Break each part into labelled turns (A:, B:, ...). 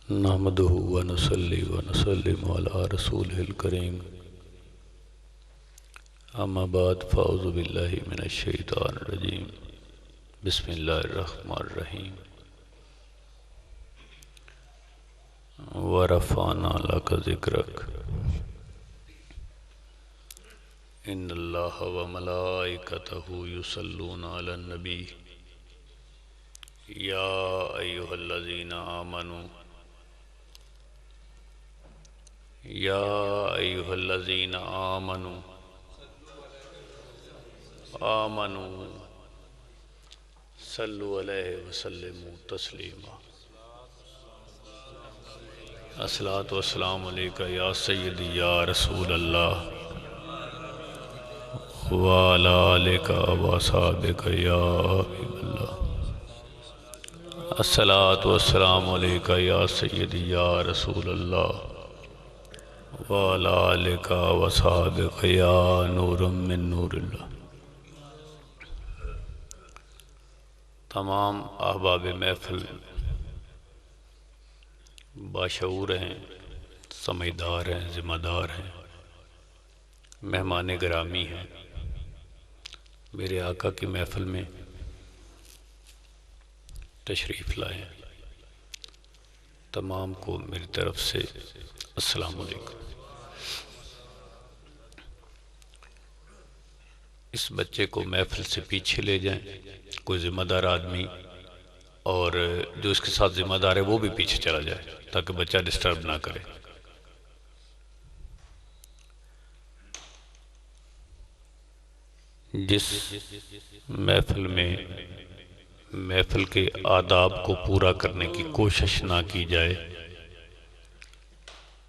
A: نحمده ونصلي ونسلم على رسوله الكريم اما بعد فاعوذ بالله من الشیطان الرجیم بسم اللہ الرحمن الرحیم ورفعنا لك ذکرک ان اللہ وملائکتہ یصلون علی النبی یا ایہا الذین آمنوا یا ایہا الذین آمنوا صلو علیہ وسلموا تسلیما الصلاۃ والسلام علیکہ یا سیدی یا رسول اللہ وعلی آلک واصحابک یا حبیب اللہ الصلاۃ والسلام علیکہ یا سیدی یا رسول اللہ وعلی آلک واصحابک یا نور من نور اللہ۔ تمام احباب محفل باشعور ہیں، سمجھدار ہیں، ذمہ دار ہیں، مہمان گرامی ہیں، میرے آقا کی محفل میں تشریف لائے ہیں، تمام کو میری طرف سے السلام علیکم۔ اس بچے کو محفل سے پیچھے لے جائیں، کوئی ذمہ دار آدمی، اور جو اس کے ساتھ ذمہ دار ہے وہ بھی پیچھے چلا جائے تاکہ بچہ ڈسٹرب نہ کرے۔ جس محفل میں محفل کے آداب کو پورا کرنے کی کوشش نہ کی جائے،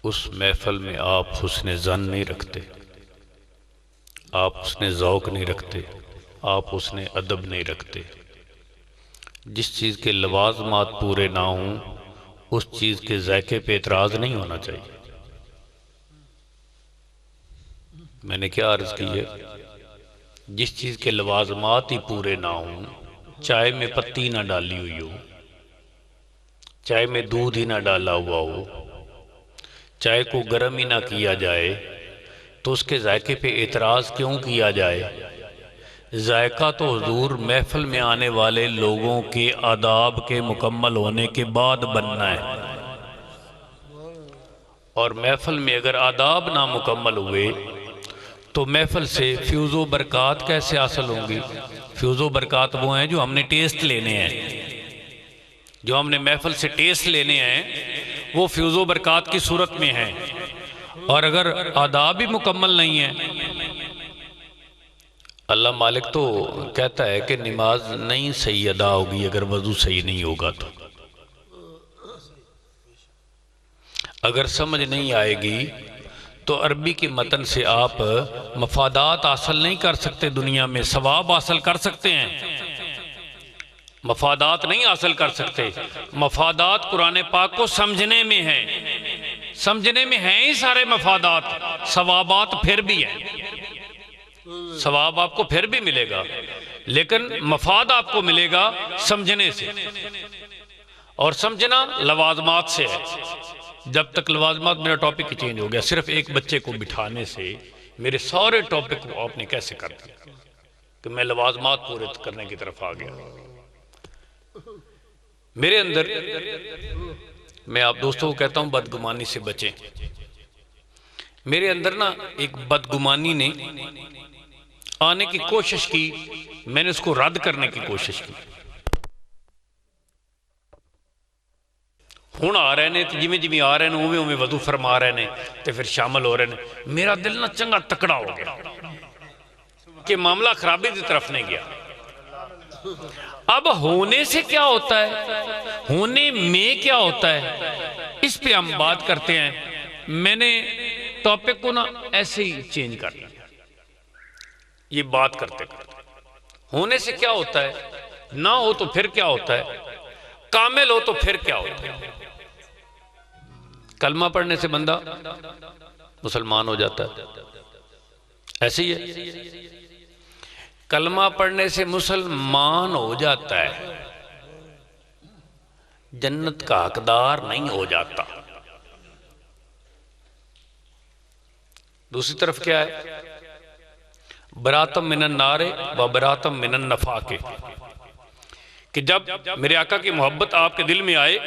A: اس محفل میں آپ حسن ظن نہیں رکھتے، آپ حسن ذوق نہیں رکھتے، آپ حسن ادب نہیں رکھتے۔ جس چیز کے لوازمات پورے نہ ہوں اس چیز کے ذائقے پہ اعتراض نہیں ہونا چاہیے۔ میں نے کیا عرض کی ہے؟ جس چیز کے لوازمات ہی پورے نہ ہوں، چائے میں پتی نہ ڈالی ہوئی ہو، چائے میں دودھ ہی نہ ڈالا ہوا ہو، چائے کو گرم ہی نہ کیا جائے، تو اس کے ذائقے پہ اعتراض کیوں کیا جائے؟ ذائقہ تو حضور محفل میں آنے والے لوگوں کے آداب کے مکمل ہونے کے بعد بننا ہے، اور محفل میں اگر آداب نامکمل ہوئے تو محفل سے فیوز و برکات کیسے حاصل ہوں گی؟ فیوز و برکات وہ ہیں جو ہم نے ٹیسٹ لینے ہیں، جو ہم نے محفل سے ٹیسٹ لینے ہیں وہ فیوز و برکات کی صورت میں ہیں، اور اگر آداب بھی مکمل نہیں ہیں، اللہ مالک تو کہتا ہے کہ نماز نہیں صحیح ادا ہوگی اگر وضو صحیح نہیں ہوگا، تو اگر سمجھ نہیں آئے گی تو عربی کی متن سے آپ مفادات حاصل نہیں کر سکتے، دنیا میں ثواب حاصل کر سکتے ہیں، مفادات نہیں حاصل کر سکتے۔ مفادات قرآن پاک کو سمجھنے میں ہیں، سمجھنے میں ہیں ہی سارے مفادات، ثوابات پھر بھی ہیں، ثواب آپ کو پھر بھی ملے گا، لیکن مفاد آپ کو ملے گا سمجھنے سے، اور سمجھنا لوازمات سے ہے۔ جب تک لوازمات، میرا ٹاپک ہی چینج ہو گیا، صرف ایک بچے کو بٹھانے سے میرے سارے ٹاپک کو آپ نے کیسے کر دیا کہ میں لوازمات پورے کرنے کی طرف آ گیا۔ میرے اندر، میں آپ دوستوں کو کہتا ہوں بدگمانی سے بچیں۔ میرے اندر نا ایک بدگمانی نے آنے کی کوشش کی، میں نے اس کو رد کرنے کی کوشش کی۔ ہون آ رہے نے تو جمیں جمیں آ رہے نے اویں اویں وضو فرما رہے نے تو پھر شامل ہو رہے نے، میرا دل نہ چنگا تکڑا ہو گیا کہ معاملہ خرابی کی طرف نہیں گیا۔ اب ہونے سے کیا ہوتا ہے، ہونے میں کیا ہوتا ہے، اس پہ ہم بات کرتے ہیں۔ میں نے ٹاپک کو نا ایسے ہی چینج کر دیا، یہ بات کرتے کرتے ہونے سے کیا ہوتا ہے، نہ ہو تو پھر کیا ہوتا ہے، کامل ہو تو پھر کیا ہوتا ہے۔ کلمہ پڑھنے سے بندہ مسلمان ہو جاتا ہے، ایسے ہی ہے، کلمہ پڑھنے سے مسلمان ہو جاتا ہے۔ جنت کا حقدار نہیں ہو جاتا۔ دوسری طرف کیا ہے؟ براتم من النار و براتم من النفاق، کہ جب میرے آقا کی محبت آپ کے دل میں آئے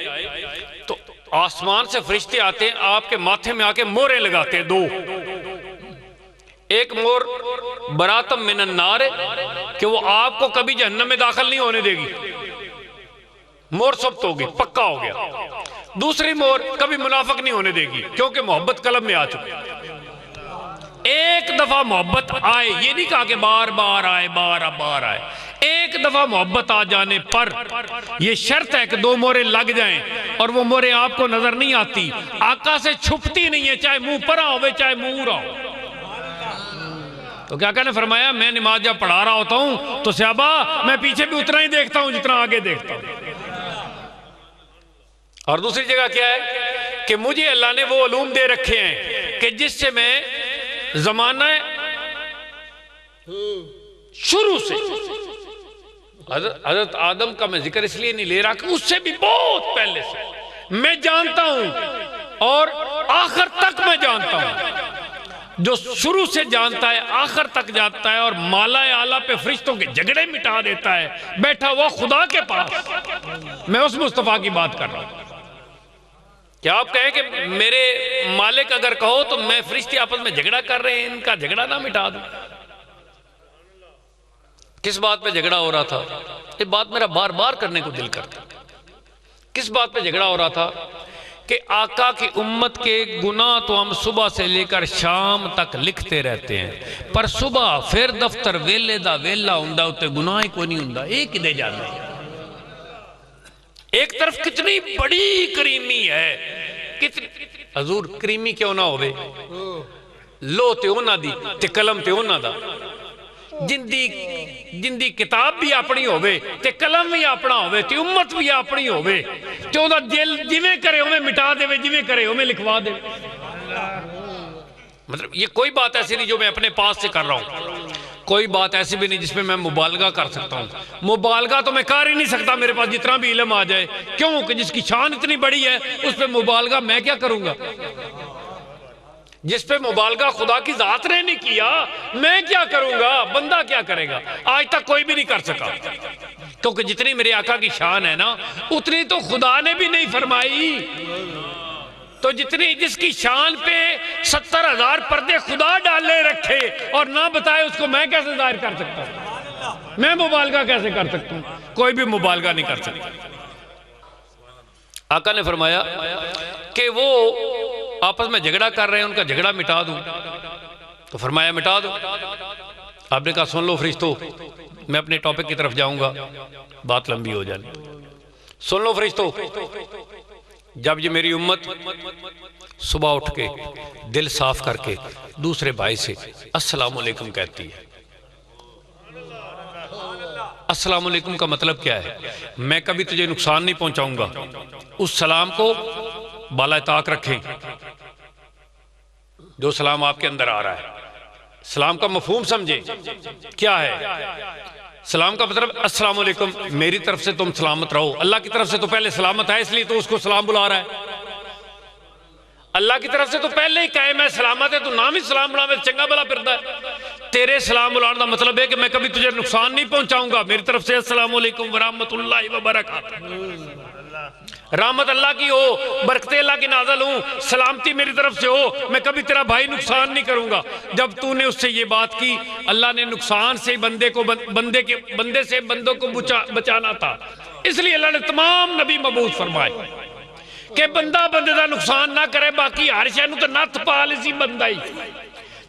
A: تو آسمان سے فرشتے آتے ہیں، آپ کے ماتھے میں آ کے موریں لگاتے ہیں، دو۔ ایک مور براتم من النار کہ وہ آپ کو کبھی جہنم میں داخل نہیں ہونے دے گی، مور ثبت ہوگی، پکا ہو گیا۔ دوسری مور کبھی منافق نہیں ہونے دے گی، کیونکہ محبت قلب میں آ چکی۔ ایک دفعہ محبت آئے، یہ نہیں کہا کہ بار بار آئے، بار آئے، ایک دفعہ محبت آ جانے پر یہ شرط ہے کہ دو موریں لگ جائیں، اور وہ موریں آپ کو نظر نہیں آتی، آقا سے چھپتی نہیں ہے، چاہے منہ پرا ہوئے چاہے منہ رہا ہو۔ تو کیا آقا نے فرمایا میں نماز جب پڑھا رہا ہوتا ہوں تو صحابہ میں پیچھے بھی اتنا ہی دیکھتا ہوں جتنا آگے دیکھتا ہوں۔ اور دوسری جگہ کیا ہے کہ مجھے اللہ نے وہ علوم دے رکھے ہیں کہ جس سے میں زمانہ شروع سے، حضرت آدم کا میں ذکر اس لیے نہیں لے رہا کہ اس سے بھی بہت پہلے سے میں جانتا ہوں، اور آخر تک میں جانتا ہوں۔ جو شروع سے جانتا ہے آخر تک جانتا ہے، اور مالا اعلیٰ پہ فرشتوں کے جھگڑے مٹا دیتا ہے، بیٹھا ہوا خدا کے پاس۔ میں اس مصطفیٰ کی بات کر رہا ہوں۔ کیا آپ کہیں کہ میرے مالک اگر کہو تو میں فرشتے آپس میں جھگڑا کر رہے ہیں، ان کا جھگڑا نہ مٹا دوں؟ کس بات پہ جھگڑا ہو رہا تھا؟ یہ بات میرا بار بار کرنے کو دل کرتا۔ کس بات پہ جھگڑا ہو رہا تھا؟ کہ آقا کی امت کے گناہ تو ہم صبح سے لے کر شام تک لکھتے رہتے ہیں، پر صبح پھر دفتر ویلے دا ویلا ہوندا ہوتے گناہ ہی کوئی نہیں ہوندا، ایک ہی دے جانا ہے۔ ایک طرف کتنی بڑی کریمی ہے، حضور کریمی کیوں نہ ہوئے، لو تے اونا دی تے قلم تے اونا دا، جندی کتاب بھی اپنی ہوئے تے قلم بھی اپنا ہوئے تے امت بھی اپنی ہوئے تے اوہ دا دل جویں کرے ہمیں مٹا دے، جویں کرے ہمیں لکھوا دے۔ مطلب یہ کوئی بات ایسی نہیں جو میں اپنے پاس سے کر رہا ہوں، کوئی بات ایسی بھی نہیں جس میں مبالغہ کر سکتا ہوں۔ مبالغہ تو میں کر ہی نہیں سکتا، میرے پاس جتنا بھی علم آ جائے، کیوں کہ جس کی شان اتنی بڑی ہے اس پہ مبالغہ میں کیا کروں گا؟ جس پہ مبالغہ خدا کی ذات نے نہیں کیا میں کیا کروں گا؟ بندہ کیا کرے گا؟ آج تک کوئی بھی نہیں کر سکا، کیونکہ جتنی میرے آقا کی شان ہے نا اتنی تو خدا نے بھی نہیں فرمائی۔ تو جس کی شان پہ 70,000 پردے خدا ڈالے رکھے اور نہ بتائے، اس کو میں کیسے ظاہر کر سکتا ہوں؟ میں مبالغہ کیسے کر سکتا ہوں؟ کوئی بھی مبالغہ نہیں کر سکتا۔ آقا نے فرمایا کہ وہ آپس میں جھگڑا کر رہے ہیں، ان کا جھگڑا مٹا دوں، تو فرمایا مٹا دو۔ آپ نے کہا سن لو فرشتو، میں اپنے ٹاپک کی طرف جاؤں گا، بات لمبی ہو جانی۔ سن لو فرشتو، جب یہ میری امت صبح اٹھ کے دل صاف کر کے دوسرے بھائی سے السلام علیکم کہتی ہے، السلام علیکم کا مطلب کیا ہے؟ میں کبھی تجھے نقصان نہیں پہنچاؤں گا، اس سلام کو بالا طاق رکھیں جو سلام آپ کے اندر آ رہا ہے۔ سلام کا مفہوم سمجھیں کیا ہے؟ سلام کا مطلب السلام علیکم، میری طرف سے تم سلامت رہو۔ اللہ کی طرف سے تو پہلے سلامت ہے، اس لیے تو اس کو سلام بلا رہا ہے۔ اللہ کی طرف سے تو پہلے ہی قائم ہے، سلامت ہے، تو نام ہی سلام بلا میں چنگا بلا پھردا ہے۔ تیرے سلام بلانے کا مطلب ہے کہ میں کبھی تجھے نقصان نہیں پہنچاؤں گا، میری طرف سے السلام علیکم ورحمۃ اللہ وبرکاتہ۔ رحمت اللہ کی ہو، برکت اللہ کی نازل ہوں، سلامتی میری طرف سے ہو، میں کبھی تیرا بھائی نقصان نہیں کروں گا۔ جب تو نے اس سے یہ بات کی، اللہ نے نقصان سے بندے سے بندوں کو بچانا تھا، اس لیے اللہ نے تمام نبی مبعوث فرمائے کہ بندہ بندے دا نقصان نہ کرے، باقی ہر شے نو تے نت پا لیسی بندہ ہی،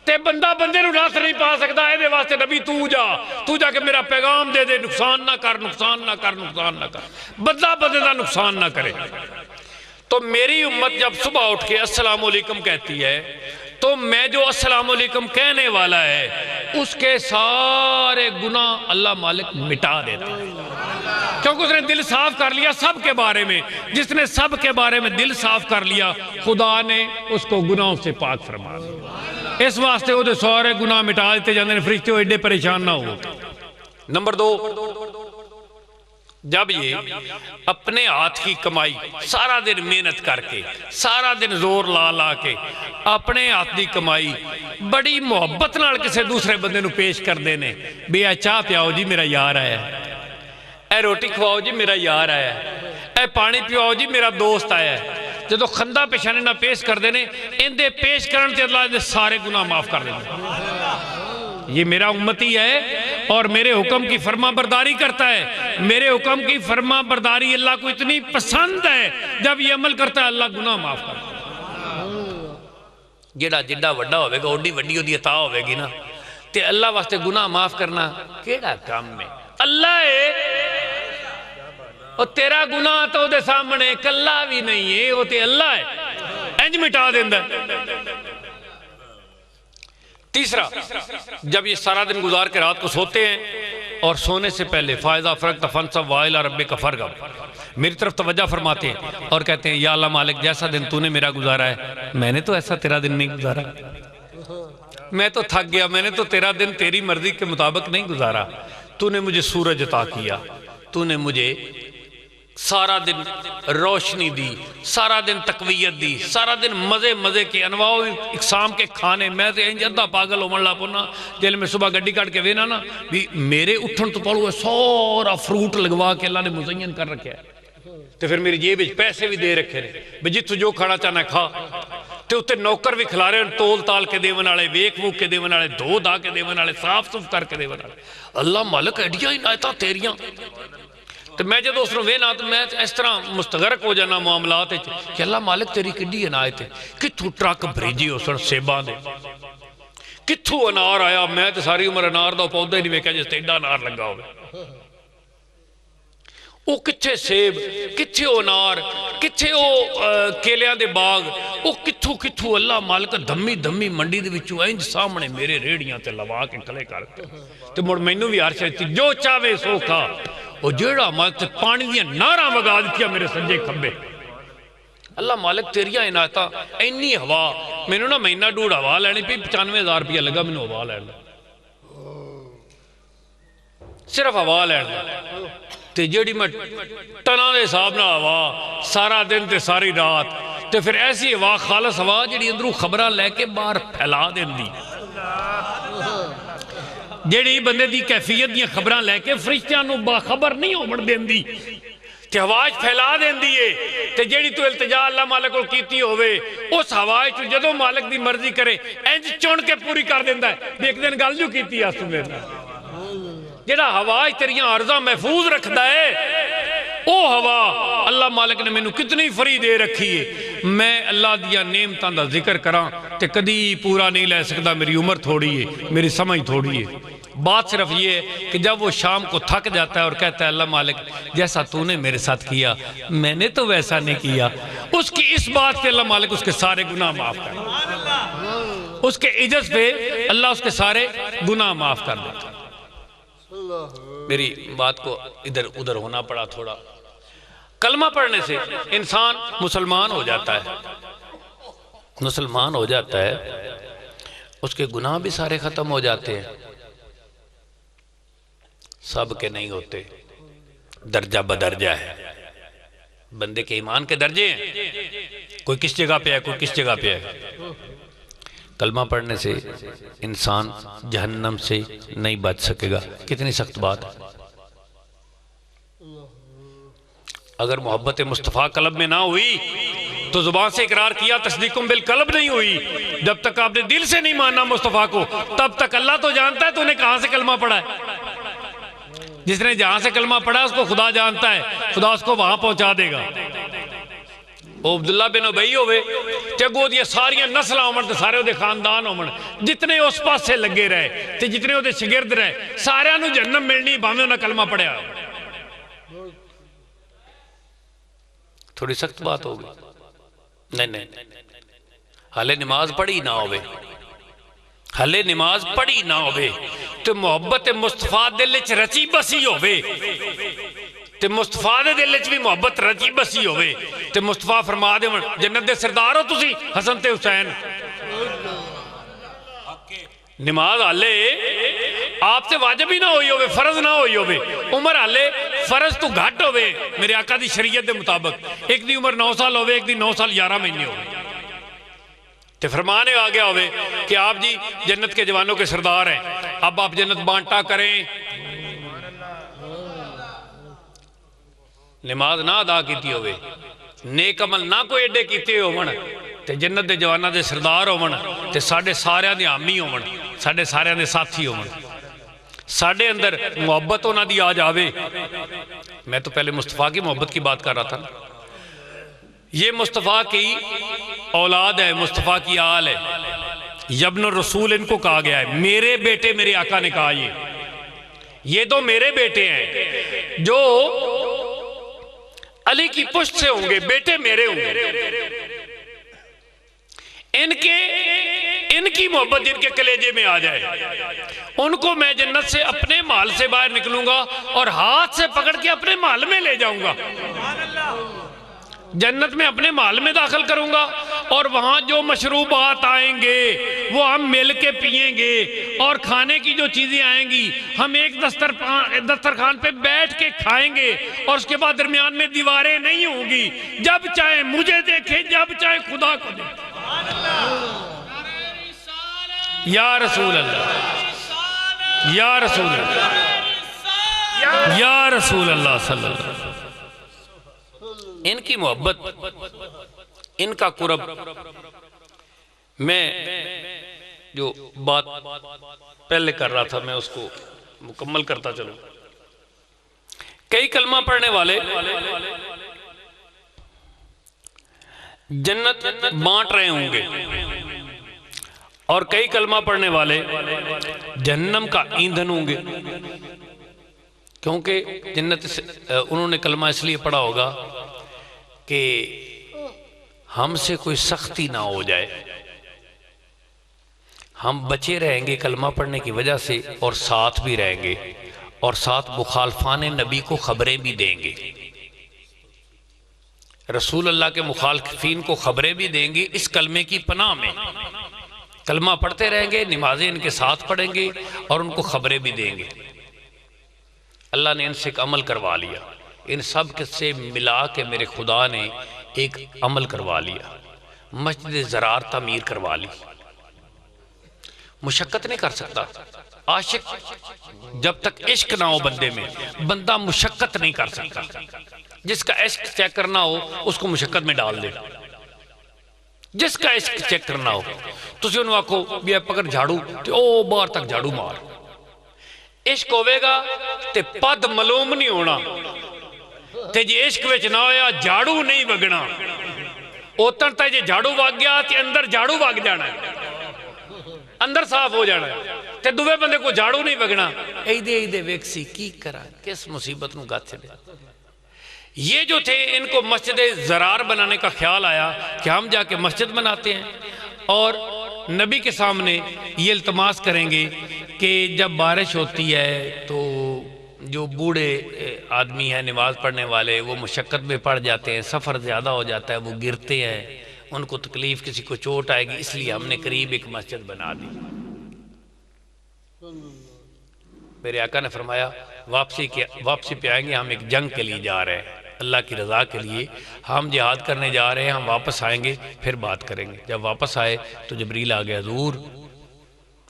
A: تے بندہ بندے نو نت نہیں پا سکتا، اے دے واسطے نبی تو جا کے میرا پیغام دے دے، نقصان نہ کر، نقصان نہ کر، نقصان نہ کر، بندہ بندے دا نقصان نہ کرے۔ تو میری امت جب صبح اٹھ کے السلام علیکم کہتی ہے تو میں جو السلام علیکم کہنے والا ہے اس کے سارے گناہ اللہ مالک مٹا دیتا ہے، کیونکہ اس نے دل صاف کر لیا سب کے بارے میں۔ جس نے سب کے بارے میں دل صاف کر لیا، خدا نے اس کو گناہوں سے پاک فرما دیا۔ اس واسطے وہ سارے گناہ مٹا دیتے جاندے نے، فرشتے ایڈے پریشان نہ ہو۔ نمبر 2، جب یہ اپنے ہاتھ کی کمائی سارا دن محنت کر کے سارا دن زور لا لا کے اپنے ہاتھ کی کمائی بڑی محبت نال کسی دوسرے بندے نو پیش کر دینے بھی اے چاہ پیاؤ جی میرا یار آیا ہے، اے روٹی کھواؤ جی میرا یار آیا ہے، اے پانی پیاؤ جی میرا دوست آیا ہے، جدو خندہ پیشانے نہ پیش کر دینے اندے پیش کرن تے اللہ دے سارے گناہ معاف کر دینے۔ یہ میرا امتی ہے اور میرے حکم کی فرما برداری کرتا ہے، میرے حکم کی فرما برداری اللہ کو اتنی پسند ہے، جب یہ عمل کرتا ہے اللہ گناہ معاف کرتا ہے۔ جیڑا جڑا وڈا ہوئے گا اوڈی وڈی ہو دی عطا ہوئے گی نا، تے اللہ واسطے گناہ معاف کرنا کیڑا کام میں اللہ ہے، اور تیرا گناہ تو دے سامنے کلا بھی نہیں ہے، وہ تے اللہ ہے، انج مٹا دیندہ۔ تیسرا، جب یہ سارا دن گزار کے رات کو سوتے ہیں اور سونے سے پہلے فائزہ فرقت فانصب وَإِلَىٰ رَبِّكَ فَارْغَب میری طرف توجہ فرماتے ہیں اور کہتے ہیں یا اللہ مالک جیسا دن تو نے میرا گزارا ہے میں نے تو ایسا تیرا دن نہیں گزارا، میں تو تھک گیا، میں نے تو تیرا دن تیری مرضی کے مطابق نہیں گزارا، تو نے مجھے سورج عطا کیا، تو نے مجھے سارا دن روشنی دی، سارا دن تقویت دی، سارا دن مزے مزے کے انواع اقسام کے کھانے، میں سے انجدہ پاگل ہو ملا پونا جیل میں صبح گڈی کاٹ کے وینا نا بھی میرے اٹھن تو پڑھو ہے سورا فروٹ لگوا کے اللہ نے مزین کر رکھا ہے، تو پھر میری جیب پیسے بھی دے رکھے رہے بھی جی تو جو کھانا چاہنا کھا، تو اتے نوکر بھی کھلا رہے ہیں تول تال کے دیون والے، ویک ووک کے دیون والے، دھو دا کے دیون والے، صاف صف کر کے دیون والے، اللہ مالک ایڈیاں عنایتاں تیریاں۔ تو میں جب اس نے وینا تو میں اس طرح مستغرق ہو جانا معاملات کہ اللہ مالک تیری کڈی عنایت ہے، کتھو ٹرک بھریجی ہو سن سیباں دے، کتھو انار آیا، میں تو ساری عمر انار دا پودا ہی نہیں ویکھا جس تے ایڈا انار لگا ہوئے، وہ کتھے سیب، کتھے انار، کتھے وہ کیلیاں دے باغ، وہ کتھو کتھو اللہ مالک دھمی دھمی منڈی دے وچوں انج سامنے میرے ریڑیاں تے لوا کے کلے کرتے، تو مڑ مینوں بھی عرش ہے جو چاہے سو کھا، وہ جیڑا مالک پانی دیا نارا وگا دیا میرے سجے کھبے، اللہ مالک تیریاں عنایتاں اینی ہوا، میں نے نا مہینہ ڈوڑ ہوا لینے پی 95,000 روپیہ لگا میں نے ہوا لینا، صرف ہوا لینا، تے جیڑی میں ٹنا دے حساب نہ ہوا سارا دن تے ساری رات، تے پھر ایسی ہوا خالص ہوا جیڑی اندروں خبرہ لے کے باہر پھیلا دین دی، جیڑی بندے دی کیفیت دیا خبران لے کے فرشتیاں نو باخبر نہیں ہومن دین دی، تے ہواج پھیلا دین دیئے، تے جیڑی تو التجا اللہ مالک کو کیتی ہوئے، اس ہواج تو جدو مالک دی مرضی کرے انج چون کے پوری کر دین دا ہے، ایک دن گل جو کیتی ہے سن دینا، جیڑا ہواج تیریاں عرضہ محفوظ رکھ دا ہے، او ہوا اللہ مالک نے میں نو کتنی فری دے رکھی ہے، میں اللہ دیا نعمتاں دا ذکر کراں تے کدی پورا نہیں لے سکتا، میری عمر تھوڑی ہے، میری سمجھ تھوڑی ہے، بات صرف یہ ہے کہ جب وہ شام کو تھک جاتا ہے اور کہتا ہے اللہ مالک جیسا تو نے میرے ساتھ کیا میں نے تو ویسا نہیں کیا، اس کی اس بات پہ اللہ مالک اس کے سارے گناہ معاف کر دیتا، اس کے عجز پہ اللہ اس کے سارے گناہ معاف کر دیتا۔ میری بات کو ادھر ادھر ہونا پڑا تھوڑا، کلمہ پڑھنے سے انسان مسلمان ہو جاتا ہے، مسلمان ہو جاتا ہے، اس کے گناہ بھی سارے ختم ہو جاتے ہیں، سب کے نہیں ہوتے، درجہ بدرجہ ہے، بندے کے ایمان کے درجے ہیں، کوئی کس جگہ پہ ہے کوئی کس جگہ پہ ہے، کلمہ پڑھنے سے انسان جہنم سے نہیں بچ سکے گا، کتنی سخت بات ہے، اگر محبت مصطفیٰ قلب میں نہ ہوئی تو زبان سے اقرار کیا تصدیقم بالقلب نہیں ہوئی، جب تک آپ نے دل سے نہیں ماننا مصطفیٰ کو تب تک اللہ تو جانتا ہے تو انہیں کہاں سے کلمہ پڑھا ہے، جس نے جہاں سے کلمہ پڑھا اس کو خدا جانتا ہے، خدا اس کو وہاں پہنچا دے گا، وہ عبداللہ بن ابئی ہوئے چگو دیا ساریاں نسلہ ہومن تے سارے دے خاندان ہومن جتنے اس پاس سے لگے رہے تے جتنے دے شگرد رہے سارے انہوں جہنم ملنی باہمیں انہوں کلمہ پڑھیا، تھوڑی سخت بات ہوگی، نہیں حالے نماز پڑھی نہ ہوئے، حالے نماز پڑھی نہ ہوئے تو محبت مصطفیٰ دلچ رچی بسی ہوئے، تے مصطفیٰ دے دلچ بھی محبت رچی بسی ہوئے، تے مصطفیٰ فرما دے جنت دے سردار ہو تسی حسن تے حسین، نماز حالے آپ سے واجب ہی نہ ہوئی ہوئے، فرض نہ ہوئی ہوئے، عمر حالے فرض تو گھٹ ہوئے میرے آقا دی شریعت دے مطابق، ایک دی عمر 9 سال ہوئے، ایک دی 9 سال 11 مہینے ہوئے، تے فرمانے آ گیا ہوئے کہ آپ جی جنت کے جوانوں کے سردار ہیں، اب آپ جنت بانٹا کریں، نماز نہ ادا کیتی ہوئے، نیک عمل نہ کوئی ایڈے کیتے ہون تے جنت دے جوانہ دے سردار ہون تے ساڑھے سارے دے حامی ہون، ساڑھے سارے دے ساتھی ہون، ساڑھے اندر محبت ہونا دی آج آوے۔ میں تو پہلے مصطفیٰ کی محبت کی بات کر رہا تھا، یہ مصطفیٰ کی اولاد ہے، مصطفیٰ کی آل ہے، یبن الرسول ان کو کہا گیا ہے، میرے بیٹے میرے آقا نے کہا یہ تو میرے بیٹے ہیں جو علی کی پشت سے ہوں گے، بیٹے میرے ہوں گے، ان کی محبت جن کے کلیجے میں آ جائے ان کو میں جنت سے اپنے محل سے باہر نکلوں گا اور ہاتھ سے پکڑ کے اپنے محل میں لے جاؤں گا، جنت میں اپنے محل میں داخل کروں گا، اور وہاں جو مشروبات آئیں گے وہ ہم مل کے پئیں گے، اور کھانے کی جو چیزیں آئیں گی ہم ایک دسترخوان پہ بیٹھ کے کھائیں گے، اور اس کے بعد درمیان میں دیواریں نہیں ہوں گی، جب چاہے مجھے دیکھیں، جب چاہے خدا کو دیکھیں۔ یا رسول اللہ، یا رسول اللہ، یا رسول اللہ صلی اللہ علیہ وسلم، ان کی محبت، ان کا قرب۔ میں جو بات پہلے کر رہا تھا میں اس کو مکمل کرتا چلوں۔ کئی کلمہ پڑھنے والے جنت بانٹ رہے ہوں گے، اور کئی کلمہ پڑھنے والے جہنم کا ایندھن ہوں گے، کیونکہ جنت انہوں نے کلمہ اس لیے پڑھا ہوگا کہ ہم سے کوئی سختی نہ ہو جائے، ہم بچے رہیں گے کلمہ پڑھنے کی وجہ سے، اور ساتھ بھی رہیں گے، اور ساتھ مخالفان نبی کو خبریں بھی دیں گے، رسول اللہ کے مخالفین کو خبریں بھی دیں گے اس کلمے کی پناہ میں، کلمہ پڑھتے رہیں گے، نمازیں ان کے ساتھ پڑھیں گے، اور ان کو خبریں بھی دیں گے۔ اللہ نے ان سے ایک عمل کروا لیا، ان سب کے سے ملا کے میرے خدا نے ایک عمل کروا لیا، مسجد زرار تعمیر کروا لی۔ مشقت نہیں کر سکتا عاشق، جب تک عشق نہ ہو بندے میں بندہ مشقت نہیں کر سکتا، جس کا عشق چیک کرنا ہو اس کو مشقت میں ڈال دے، جس کا عشق چیک کرنا ہو تسی انہوں آکھو بھی پکڑ جھاڑو تے او باہر تک جھاڑو مار، عشق ہوئے گا تے پد ملوم نہیں ہونا، تے جی عشق وچ نہ ہویا جھاڑو نہیں وگنا، اوتن تا جی جھاڑو وگ گیا تے اندر جھاڑو وگ جانا ہے، اندر صاف ہو جانا ہے، تے دوے بندے کو جھاڑو نہیں وگنا، ایدے ویکسی کی کرا کس مصیبت نو گات چلے۔ یہ جو تھے ان کو مسجد زرار بنانے کا خیال آیا کہ ہم جا کے مسجد بناتے ہیں، اور نبی کے سامنے یہ التماس کریں گے کہ جب بارش ہوتی ہے تو جو بوڑھے آدمی ہیں نماز پڑھنے والے وہ مشقت میں پڑ جاتے ہیں، سفر زیادہ ہو جاتا ہے، وہ گرتے ہیں، ان کو تکلیف، کسی کو چوٹ آئے گی، اس لیے ہم نے قریب ایک مسجد بنا دی۔ میرے آقا نے فرمایا واپسی پہ آئیں گے، ہم ایک جنگ کے لیے جا رہے ہیں، اللہ کی رضا کے لیے ہم جہاد کرنے جا رہے ہیں، ہم واپس آئیں گے پھر بات کریں گے۔ جب واپس آئے تو جبریل آ گیا، حضور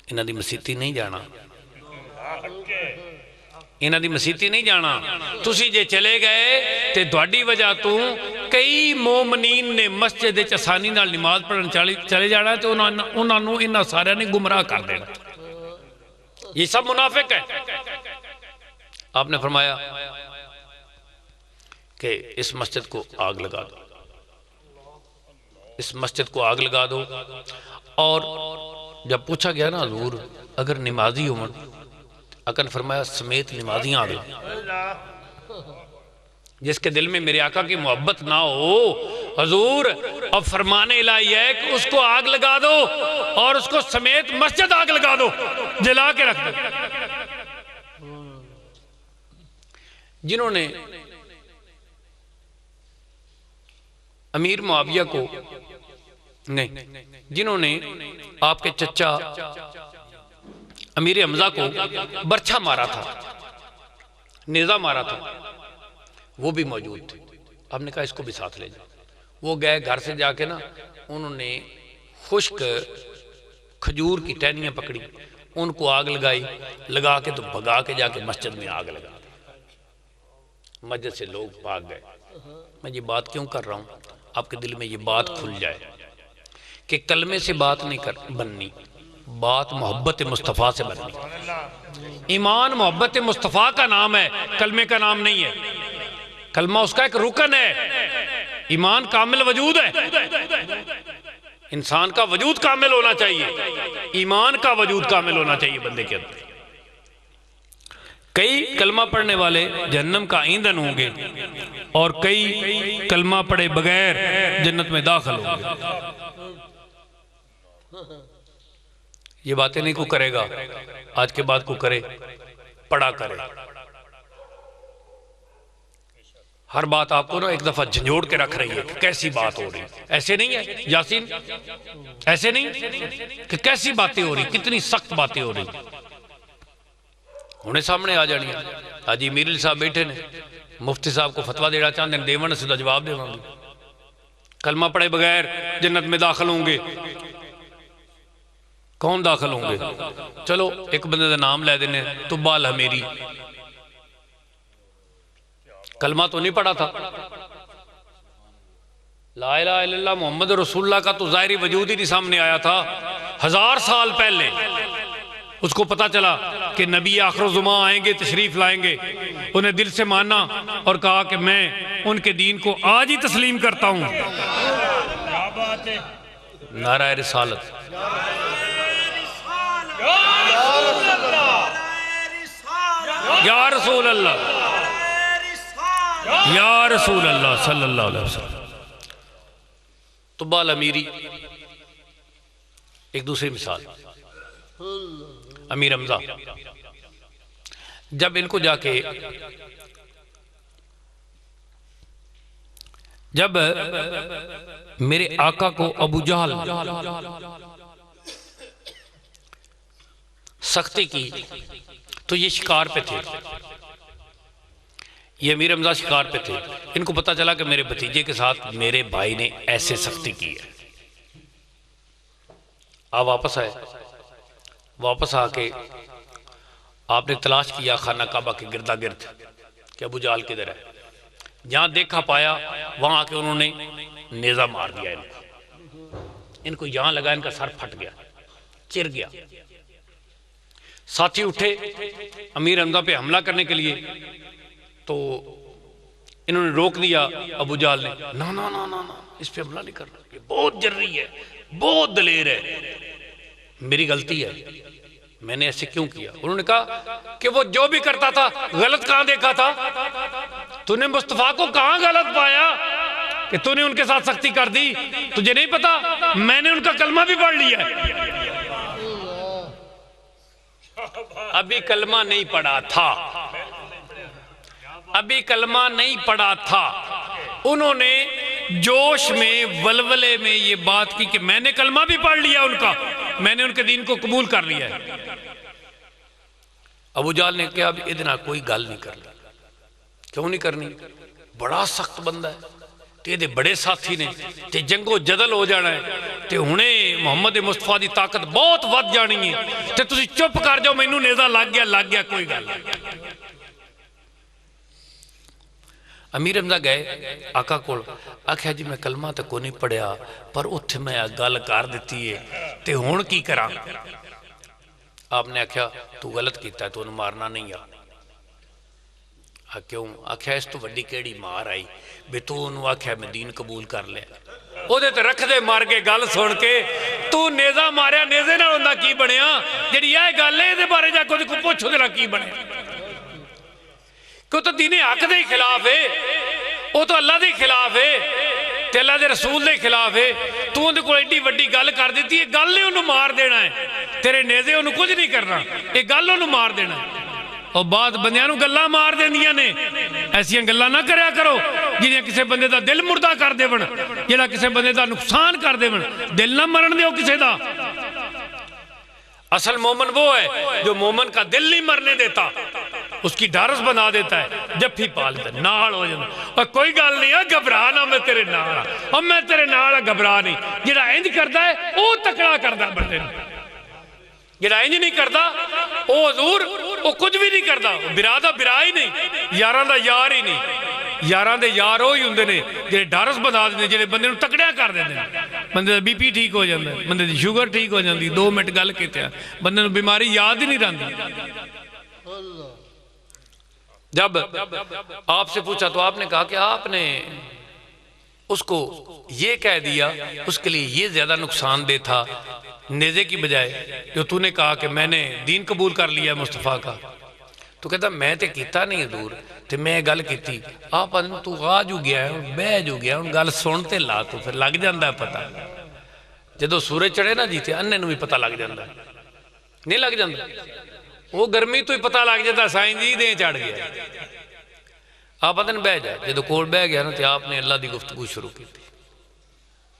A: انہاں دی مسیتی نہیں جانا، انہاں دی مسیتی نہیں جانا، تسی جے چلے گئے تے دوڑی وجہ تو کئی مومنین نے مسجد چسانی نال نماز پڑھن چلے جانا ہے، تو انہاں نو انہاں سارے نے گمراہ کر دینا، یہ سب منافق ہے۔ آپ نے فرمایا کہ اس مسجد کو آگ لگا دو، اس مسجد کو آگ لگا دو، اور جب پوچھا گیا نا حضور اگر نمازی ہوں، آقا نے فرمایا سمیت نمازیاں آگ لگا، جس کے دل میں میرے آقا کی محبت نہ ہو حضور اب فرمان الہی ہے کہ اس کو آگ لگا دو، اور اس کو سمیت مسجد آگ لگا دو، جلا کے رکھ دو۔ جنہوں نے امیر معاویہ کو نہیں، جنہوں نے آپ کے چچا امیر حمزہ کو برچھا مارا تھا، نیزہ مارا تھا، وہ بھی موجود تھے. ہم نے کہا اس کو بھی ساتھ لے جاؤ. وہ گئے گھر سے جا کے نا انہوں نے خشک کھجور کی ٹہنیاں پکڑی, ان کو آگ لگائی, لگا کے تو بھگا کے جا کے مسجد میں آگ لگا. مسجد سے لوگ بھاگ گئے. میں یہ بات کیوں کر رہا ہوں, آپ کے دل میں یہ بات کھل جائے کہ کلمے سے بات نہیں بننی, بات محبت مصطفیٰ سے بننی. ایمان محبت مصطفیٰ کا نام ہے, کلمے کا نام نہیں ہے. کلمہ اس کا ایک رکن ہے. ایمان کامل وجود ہے. انسان کا وجود کامل ہونا چاہیے, ایمان کا وجود کامل ہونا چاہیے بندے کے اندر. کئی کلمہ پڑھنے والے جہنم کا ایندھن ہوں گے اور کئی کلمہ پڑھے بغیر جنت میں داخل ہوں گے. یہ باتیں نہیں کو کرے گا, آج کے بعد کو کرے, پڑھا کرے. ہر بات آپ کو نا ایک دفعہ جھنجھوڑ کے رکھ رہی ہے کہ کیسی بات ہو رہی ہے. ایسے نہیں ہے یاسین, ایسے نہیں کہ کیسی باتیں ہو رہی, کتنی سخت باتیں ہو رہی. ہونے سامنے آ جانی. حاجی امیر علی صاحب بیٹھے نے, مفتی صاحب کو فتویٰ دینا چاہتے ہیں, دیون سے جواب دے گے. کلمہ پڑھے بغیر جنت میں داخل ہوں گے. کون داخل ہوں گے؟ چلو ایک بندے دا نام لے دینے, طبہ الحمیری. کلمہ تو نہیں پڑھا تھا, لا الہ الا اللہ محمد رسول اللہ کا تو ظاہری وجود ہی نہیں سامنے آیا تھا. 1000 سال پہلے اس کو پتا چلا کہ نبی آخر الزمان آئیں گے, تشریف لائیں گے. انہیں دل سے مانا اور کہا کہ میں ان کے دین کو آج ہی تسلیم کرتا ہوں. نعرہ رسالت. یا رسول اللہ, یا رسول اللہ صلی اللہ علیہ وسلم. طبہ الامیری ایک دوسری مثال. امیر حمزہ جب ان کو جا کے جب میرے آقا کو ابو جہل سختی کی تو یہ شکار پہ تھے, یہ امیر حمزہ شکار پہ تھے. ان کو پتا چلا کہ میرے بھتیجے کے ساتھ میرے بھائی نے ایسے سختی کی ہے. آپ واپس آئے, واپس آ کے آپ نے تلاش کیا خانہ کعبہ کے گردہ گرد کہ ابو جہل کدھر ہے. جہاں دیکھا پایا وہاں آ کے انہوں نے نیزہ مار دیا. ان کو یہاں لگا, ان کا سر پھٹ گیا, چر گیا. ساتھی اٹھے امیر حمزہ پہ حملہ کرنے کے لیے, تو انہوں نے روک دیا. ابو جہل نے نا نا نا نا اس پہ حملہ نہیں کرنا, یہ بہت جرری ہے, بہت دلیر ہے, میری غلطی ہے, میں نے ایسے کیوں کیا. انہوں نے کہا کہ وہ جو بھی کرتا تھا غلط کہاں دیکھا تھا, تو نے مصطفیٰ کو کہاں غلط پایا کہ تو نے ان کے ساتھ سختی کر دی. تجھے نہیں پتا میں نے ان کا کلمہ بھی پڑھ لیا ہے. ابھی کلمہ نہیں پڑھا تھا, ابھی کلمہ نہیں پڑھا تھا. انہوں نے جوش میں ولولے میں یہ بات کی کہ میں نے کلمہ بھی پڑھ لیا ان کا, میں نے ان کے دین کو قبول کر لیا ہے. ابو جہل نے کہا اب ادنا کوئی گل نہیں کرنی. کیوں نہیں کرنی؟ بڑا سخت بندہ ہے, تے بڑے ساتھی نے, تے جنگو جدل ہو جانا ہے, تے ہنے محمد مصطفیٰ دی طاقت بہت ود جانی ہے, تے تسی چپ کر جاؤ, مینوں نیزہ لگ گیا کوئی گل نہیں. امیر حمزہ گئے آقا کول, آکھیا جی میں کلمہ تے کو نہیں پڑھیا پر اتھے میں گل کر دیتی ہے, تے ہون کی کرا. آپ نے آکھیا تو غلط کیتا ہے, تو انہوں مارنا نہیں آ. کیوں؟ آکھیا اس تو وڈی کیڑی مار آئی بے, تو انہوں آکھیا میں دین قبول کر لیا. او دے تے رکھ دے مار کے گل سن کے, تو نیزہ ماریا, نیزے نہ ہوندہ کی بنیا, جڑی یہ گل ہے دے بارے جا کو پوچھو دینا کی بنے, کیوں تو دین حق دے خلاف ہے, وہ تو اللہ دے خلاف ہے, تے اللہ دے رسول دے خلاف ہے. تو ان کو ایڈی وڈی گل کر دیتی ہے, گل نے انہوں مار دینا ہے, تیرے نیزے انہوں کچھ نہیں کرنا, یہ گل انہوں مار دینا ہے. اور بعد بندیاں گلہ مار دیندیاں نے, ایسیاں گلہ نہ کریا کرو جنہیں کسے بندے دا دل مردہ کر دے بن, جنہیں کسے بندے دا نقصان کر دے بن. دل نہ مرن دے ہو کسے دا. اصل مومن وہ ہے جو مومن کا دل نہیں مرنے دیتا. اس کی ڈھارس بنا دیتا ہے، جب ہی پا لیتا ہے، نال ہو جاتا ہے، اور کوئی گل نہیں ہے گھبرا نہ، میں تیرے نال ہاں، اور میں تیرے نال ہاں، گھبرا نہیں۔ جڑا انج کردا ہے وہ تکڑا کردا ہے بندے نوں، جڑا انج نہیں کردا وہ حضور وہ کچھ بھی نہیں کردا، برا دا برا ہی نہیں، یاراں دا یار ہی نہیں۔ یاراں دے یار وہی ہوندے نے جڑے ڈھارس بنا دیندے، جڑے بندے نوں تکڑیا کر دیندے، بندے دا بی پی ٹھیک ہو جاندا ہے، بندے دی شوگر ٹھیک ہو جاندی، 2 منٹ گل کیتے بندے نوں بیماری یاد ہی نہیں رہندی۔ جب آپ سے پوچھا تو آپ نے کہا کہ آپ نے اس کو یہ کہہ دیا، اس کے لیے یہ زیادہ نقصان دہ تھا نیزے کی بجائے، جو تو نے کہا کہ میں نے دین قبول کر لیا مصطفیٰ کا۔ تو کہتا میں تے کیتا نہیں حضور، تے میں گل کیتی، آپ تو آ جو گیا ہے، بہ جو گیا ہے، گل سنتے لا تو پھر لگ جاندہ ہے پتہ۔ جدو سورج چڑھے نا جیتے اننے نو بھی پتہ لگ جاندہ ہے، نہیں لگ جاندہ، وہ گرمی تو ہی پتہ لگ جاتا ہے سائن جی دیں چڑھ گیا۔ آپ پتہ نہیں بہ جائے، جدو کول بہ گیا نا تے آپ نے اللہ دی گفتگو شروع کی تھی،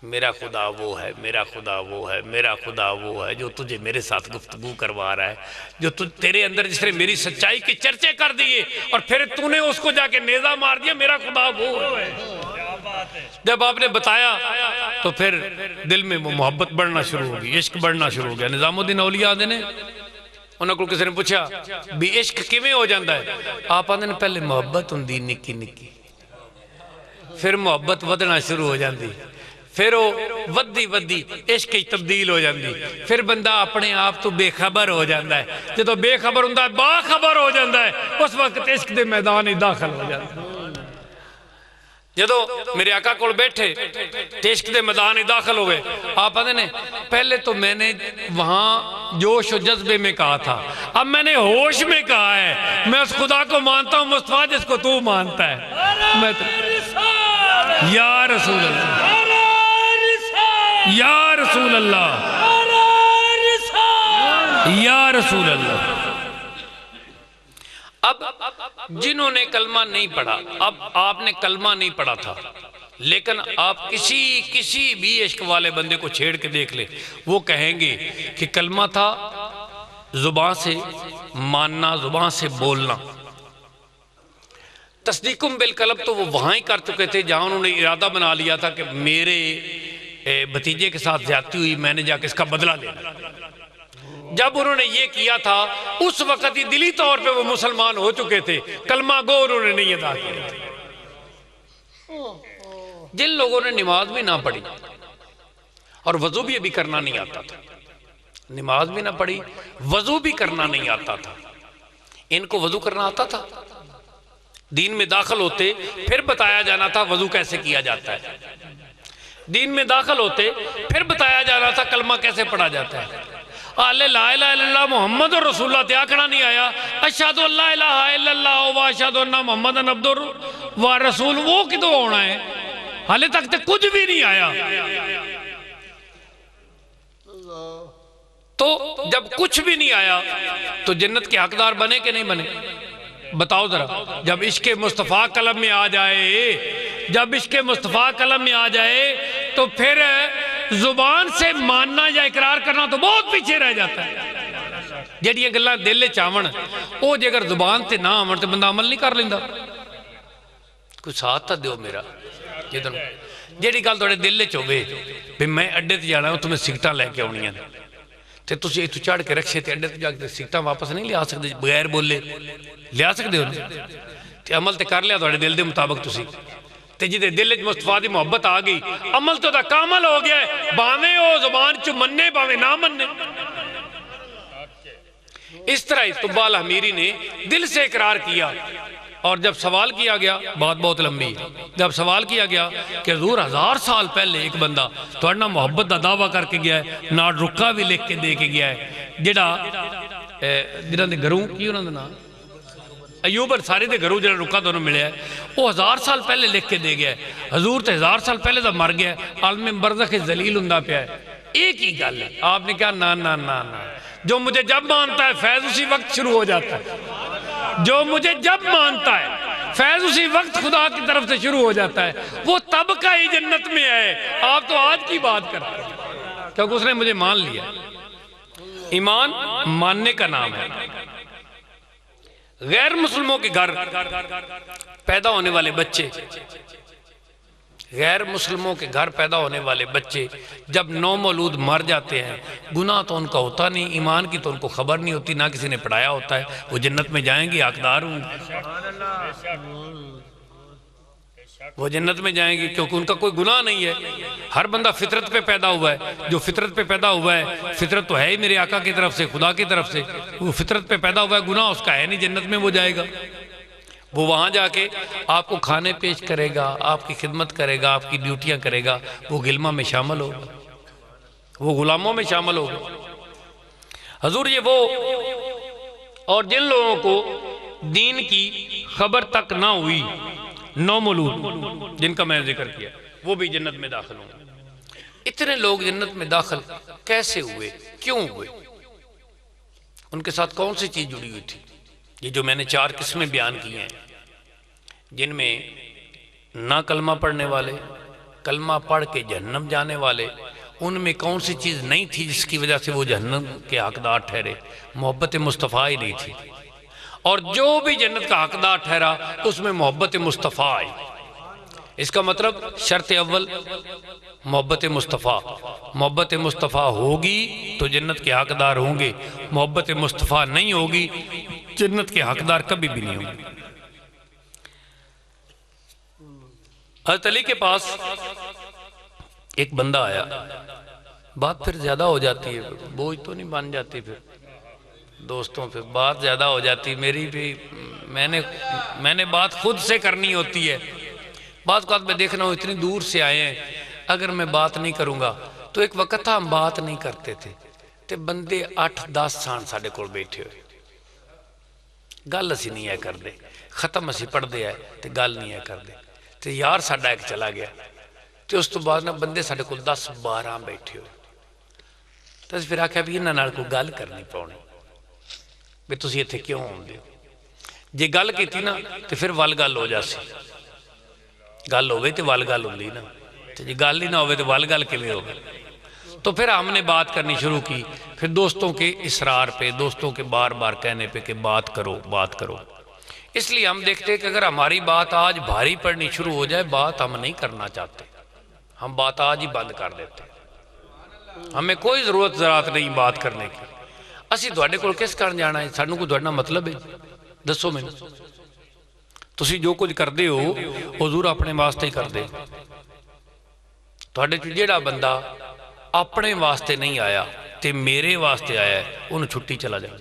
A: میرا خدا وہ ہے، میرا خدا وہ ہے، میرا خدا وہ ہے جو تجھے میرے ساتھ گفتگو کروا رہا ہے، جو تیرے اندر جس نے میری سچائی کے چرچے کر دیے اور پھر تو نے اس کو جا کے نیزہ مار دیا، میرا خدا وہ ہے۔ جب آپ نے بتایا تو پھر دل میں وہ محبت بڑھنا شروع ہوگی، عشق بڑھنا شروع ہو گیا۔ نظام الدین اولیاء آدھے نے انہوں کو کسی نے پوچھا بھی عشق کیویں ہو جاندہ ہے؟ آپ آدھے نے پہلے محبت ہوندی نکی نکی، پھر محبت ودنا شروع ہو جاندی، پھر وہ ودی ودی عشق کی تبدیل ہو جاندی، پھر بندہ اپنے آپ تو بے خبر ہو جاندہ ہے، جدو بے خبر ہوندہ ہے باخبر ہو جاندہ ہے، اس وقت عشق دے میدان ہی داخل ہو جاندہ ہے۔ جدو میرے آقا کول بیٹھے عشق دے میدان ہی داخل ہوئے، آپ پتہ نے پہلے تو میں نے وہاں جوش و جذبے میں کہا تھا، اب میں نے ہوش میں کہا ہے، میں اس خدا کو مانتا ہوں مصطفیٰ جس کو تو مانتا ہے۔ یا رسول اللہ، یا رسول اللہ، یا رسول اللہ۔ اب جنہوں نے کلمہ نہیں پڑھا، اب آپ نے کلمہ نہیں پڑھا تھا، لیکن آپ کسی بھی عشق والے بندے کو چھیڑ کے دیکھ لے، وہ کہیں گے کہ کلمہ تھا زبان سے ماننا، زبان سے بولنا۔ تصدیقم بالقلب تو وہ وہاں ہی کر چکے تھے جہاں انہوں نے ارادہ بنا لیا تھا کہ میرے بھتیجے کے ساتھ زیادتی ہوئی، میں نے جا کے اس کا بدلہ لینا۔ جب انہوں نے یہ کیا تھا اس وقت ہی دلی طور پہ وہ مسلمان ہو چکے تھے، کلمہ گو انہوں نے نہیں ادا کیا تھا۔ جن لوگوں نے نماز بھی نہ پڑھی اور وضو بھی ابھی کرنا نہیں آتا تھا، نماز بھی نہ پڑھی وضو بھی کرنا نہیں آتا تھا، ان کو وضو کرنا آتا تھا؟ دین میں داخل ہوتے پھر بتایا جانا تھا وضو کیسے کیا جاتا ہے، دین میں داخل ہوتے پھر بتایا جانا تھا کلمہ کیسے پڑھا جاتا ہے۔ لا الہ الا اللہ محمد رسول اللہ تیا کھڑا نہیں آیا، اشہدو اللہ الہ الا اللہ و اشہدو انہ محمد عبد و رسول، وہ کدو ہونا ہے؟ حالے تک کچھ بھی نہیں آیا۔ تو جب کچھ بھی نہیں آیا تو جنت کے حقدار بنے کہ نہیں بنے؟ بتاؤ ذرا۔ جب عشق مصطفیٰ قلم میں آ جائے، جب عشق مصطفیٰ قلم میں آ جائے تو پھر زبان سے ماننا یا اقرار کرنا تو بہت پیچھے رہ جاتا ہے۔ جڑیاں گلاں دل چاون او جے اگر زبان تے نہ آون تے بندہ عمل نہیں کر لیندا۔ کوئی ساتھ تا دیو میرا، جیڑی گل تھوڑے دل چ ہوے بھی میں اڈے تے جانا تمہیں سگٹاں لے کے آنیاں تے تسی ایتھوں چڑھ کے رکشے تے اڈے تے جا کے سگٹاں واپس نہیں لیا سکدے بغیر بولے؟ لیا سکدے ہو تے عمل تے کر لیا تھوڑے دل دے مطابق تسی تے جدے دل وچ مصطفیٰ دی محبت آ گئی، عمل تو دا کامل ہو گیا ہے، باویں او زبان چ مننے باویں نہ مننے۔ اس طرح طباء الحمیری نے دل سے اقرار کیا، اور جب سوال کیا گیا، بات بہت لمبی، جب سوال کیا گیا کہ حضور 1000 سال پہلے ایک بندہ توڑنا محبت دا دعویٰ کر کے گیا ہے، ناڑ رکا بھی لکھ کے دے کے گیا ہے، جڑا دے گھروں کی انہوں نے نام ایوب انصاری دے گھروں جڑا رکا دونوں ملے ہے، وہ 1000 سال پہلے لکھ کے دے گیا ہے۔ حضور تے 1000 سال پہلے دا مر گیا ہے، عالم برزخ ذلیل ہندہ پیا ہے۔ ایک ہی گل ہے، آپ نے کہا نا نا نا نا، جو مجھے جب مانتا ہے فیض اسی وقت شروع ہو جاتا ہے، جو مجھے جب مانتا ہے فیض اسی وقت خدا کی طرف سے شروع ہو جاتا ہے، وہ طبقہ ہی جنت میں ہے۔ آپ تو آج کی بات کرتے ہیں کیونکہ اس نے مجھے مان لیا۔ ایمان ماننے کا نام ہے، غیر مسلموں کے گھر پیدا ہونے والے بچے، غیر مسلموں کے گھر پیدا ہونے والے بچے جب نومولود مر جاتے ہیں، گناہ تو ان کا ہوتا نہیں، ایمان کی تو ان کو خبر نہیں ہوتی، نہ کسی نے پڑھایا ہوتا ہے، وہ جنت میں جائیں گے، حقدار ہوں گے، وہ جنت میں جائیں گے کیونکہ ان کا کوئی گناہ نہیں ہے۔ ہر بندہ فطرت پہ پیدا ہوا ہے، جو فطرت پہ پیدا ہوا ہے، فطرت تو ہے ہی میرے آقا کی طرف سے، خدا کی طرف سے، وہ فطرت پہ پیدا ہوا ہے، گناہ اس کا ہے نہیں، جنت میں وہ جائے گا۔ وہ وہاں جا کے آپ کو کھانے پیش کرے گا، آپ کی خدمت کرے گا، آپ کی ڈیوٹیاں کرے گا، وہ غلمہ میں شامل ہوگا، وہ غلاموں میں شامل ہوگا۔ حضور یہ وہ اور جن لوگوں کو دین کی خبر تک نہ ہوئی، نومولود جن کا میں نے ذکر کیا، وہ بھی جنت میں داخل ہوں گے۔ اتنے لوگ جنت میں داخل کیسے ہوئے، کیوں ہوئے، ان کے ساتھ کون سی چیز جڑی ہوئی تھی؟ یہ جو میں نے 4 قسمیں بیان کی ہیں، جن میں نہ کلمہ پڑھنے والے، کلمہ پڑھ کے جہنم جانے والے، ان میں کون سی چیز نہیں تھی جس کی وجہ سے وہ جہنم کے حقدار ٹھہرے؟ محبت مصطفیٰ ہی نہیں تھی، اور جو بھی جنت کا حقدار ٹھہرا اس میں محبت مصطفیٰ آئی۔ اس کا مطلب شرط اول محبت مصطفیٰ، محبت مصطفیٰ ہوگی تو جنت کے حقدار ہوں گے، محبت مصطفیٰ نہیں ہوگی جنت کے حقدار کبھی بھی نہیں ہوں گے۔ حضرت علی کے پاس ایک بندہ آیا، بات پھر زیادہ ہو جاتی ہے، بوجھ تو نہیں بن جاتی، پھر دوستوں پہ بات زیادہ ہو جاتی، میری بھی میں نے بات خود سے کرنی ہوتی ہے، بعض اوقات میں دیکھ رہا ہوں اتنی دور سے آئے ہیں، اگر میں بات نہیں کروں گا تو ایک وقت تھا ہم بات نہیں کرتے تھے، تے بندے 8-10 سان ساڑھے کول بیٹھے ہوئے، گل اسی نہیں ہے کر دے، ختم اسی پڑھ دے ہے تے گل نہیں ہے کر دے، تے یار ساڑھا ایک چلا گیا، تے اس تو بعد بندے ساڑھے کول 10-12 بیٹھے ہوئے، تو اس پھر آکھا بھی انہاں نال کو گل کرنی پاؤنی، بھی تسی اتھے کیوں ہوں دے؟ جے گل کی تھی نا تو پھر وال گل ہو جاسی، گل ہوئے تو وال گل ہوندی نا، جے گل ہی نہ ہوئے تو وال گل کیویں ہوگا؟ تو پھر ہم نے بات کرنی شروع کی، پھر دوستوں کے اصرار پہ، دوستوں کے بار بار کہنے پہ کہ بات کرو بات کرو، اس لیے ہم دیکھتے کہ اگر ہماری بات آج بھاری پڑنی شروع ہو جائے، بات ہم نہیں کرنا چاہتے، ہم بات آج ہی بند کر دیتے، ہمیں کوئی ضرورت نہیں بات کرنے کی، اسی دوڑے کو کس کرن جانا ہے، سانوں کو دوڑنا مطلب ہے، دسو میں تسی جو کچھ کر دے ہو حضور اپنے واسطے ہی کر دے، دوڑے جو جیڑا بندہ اپنے واسطے نہیں آیا تے میرے واسطے آیا ہے انہوں چھٹی چلا جائے،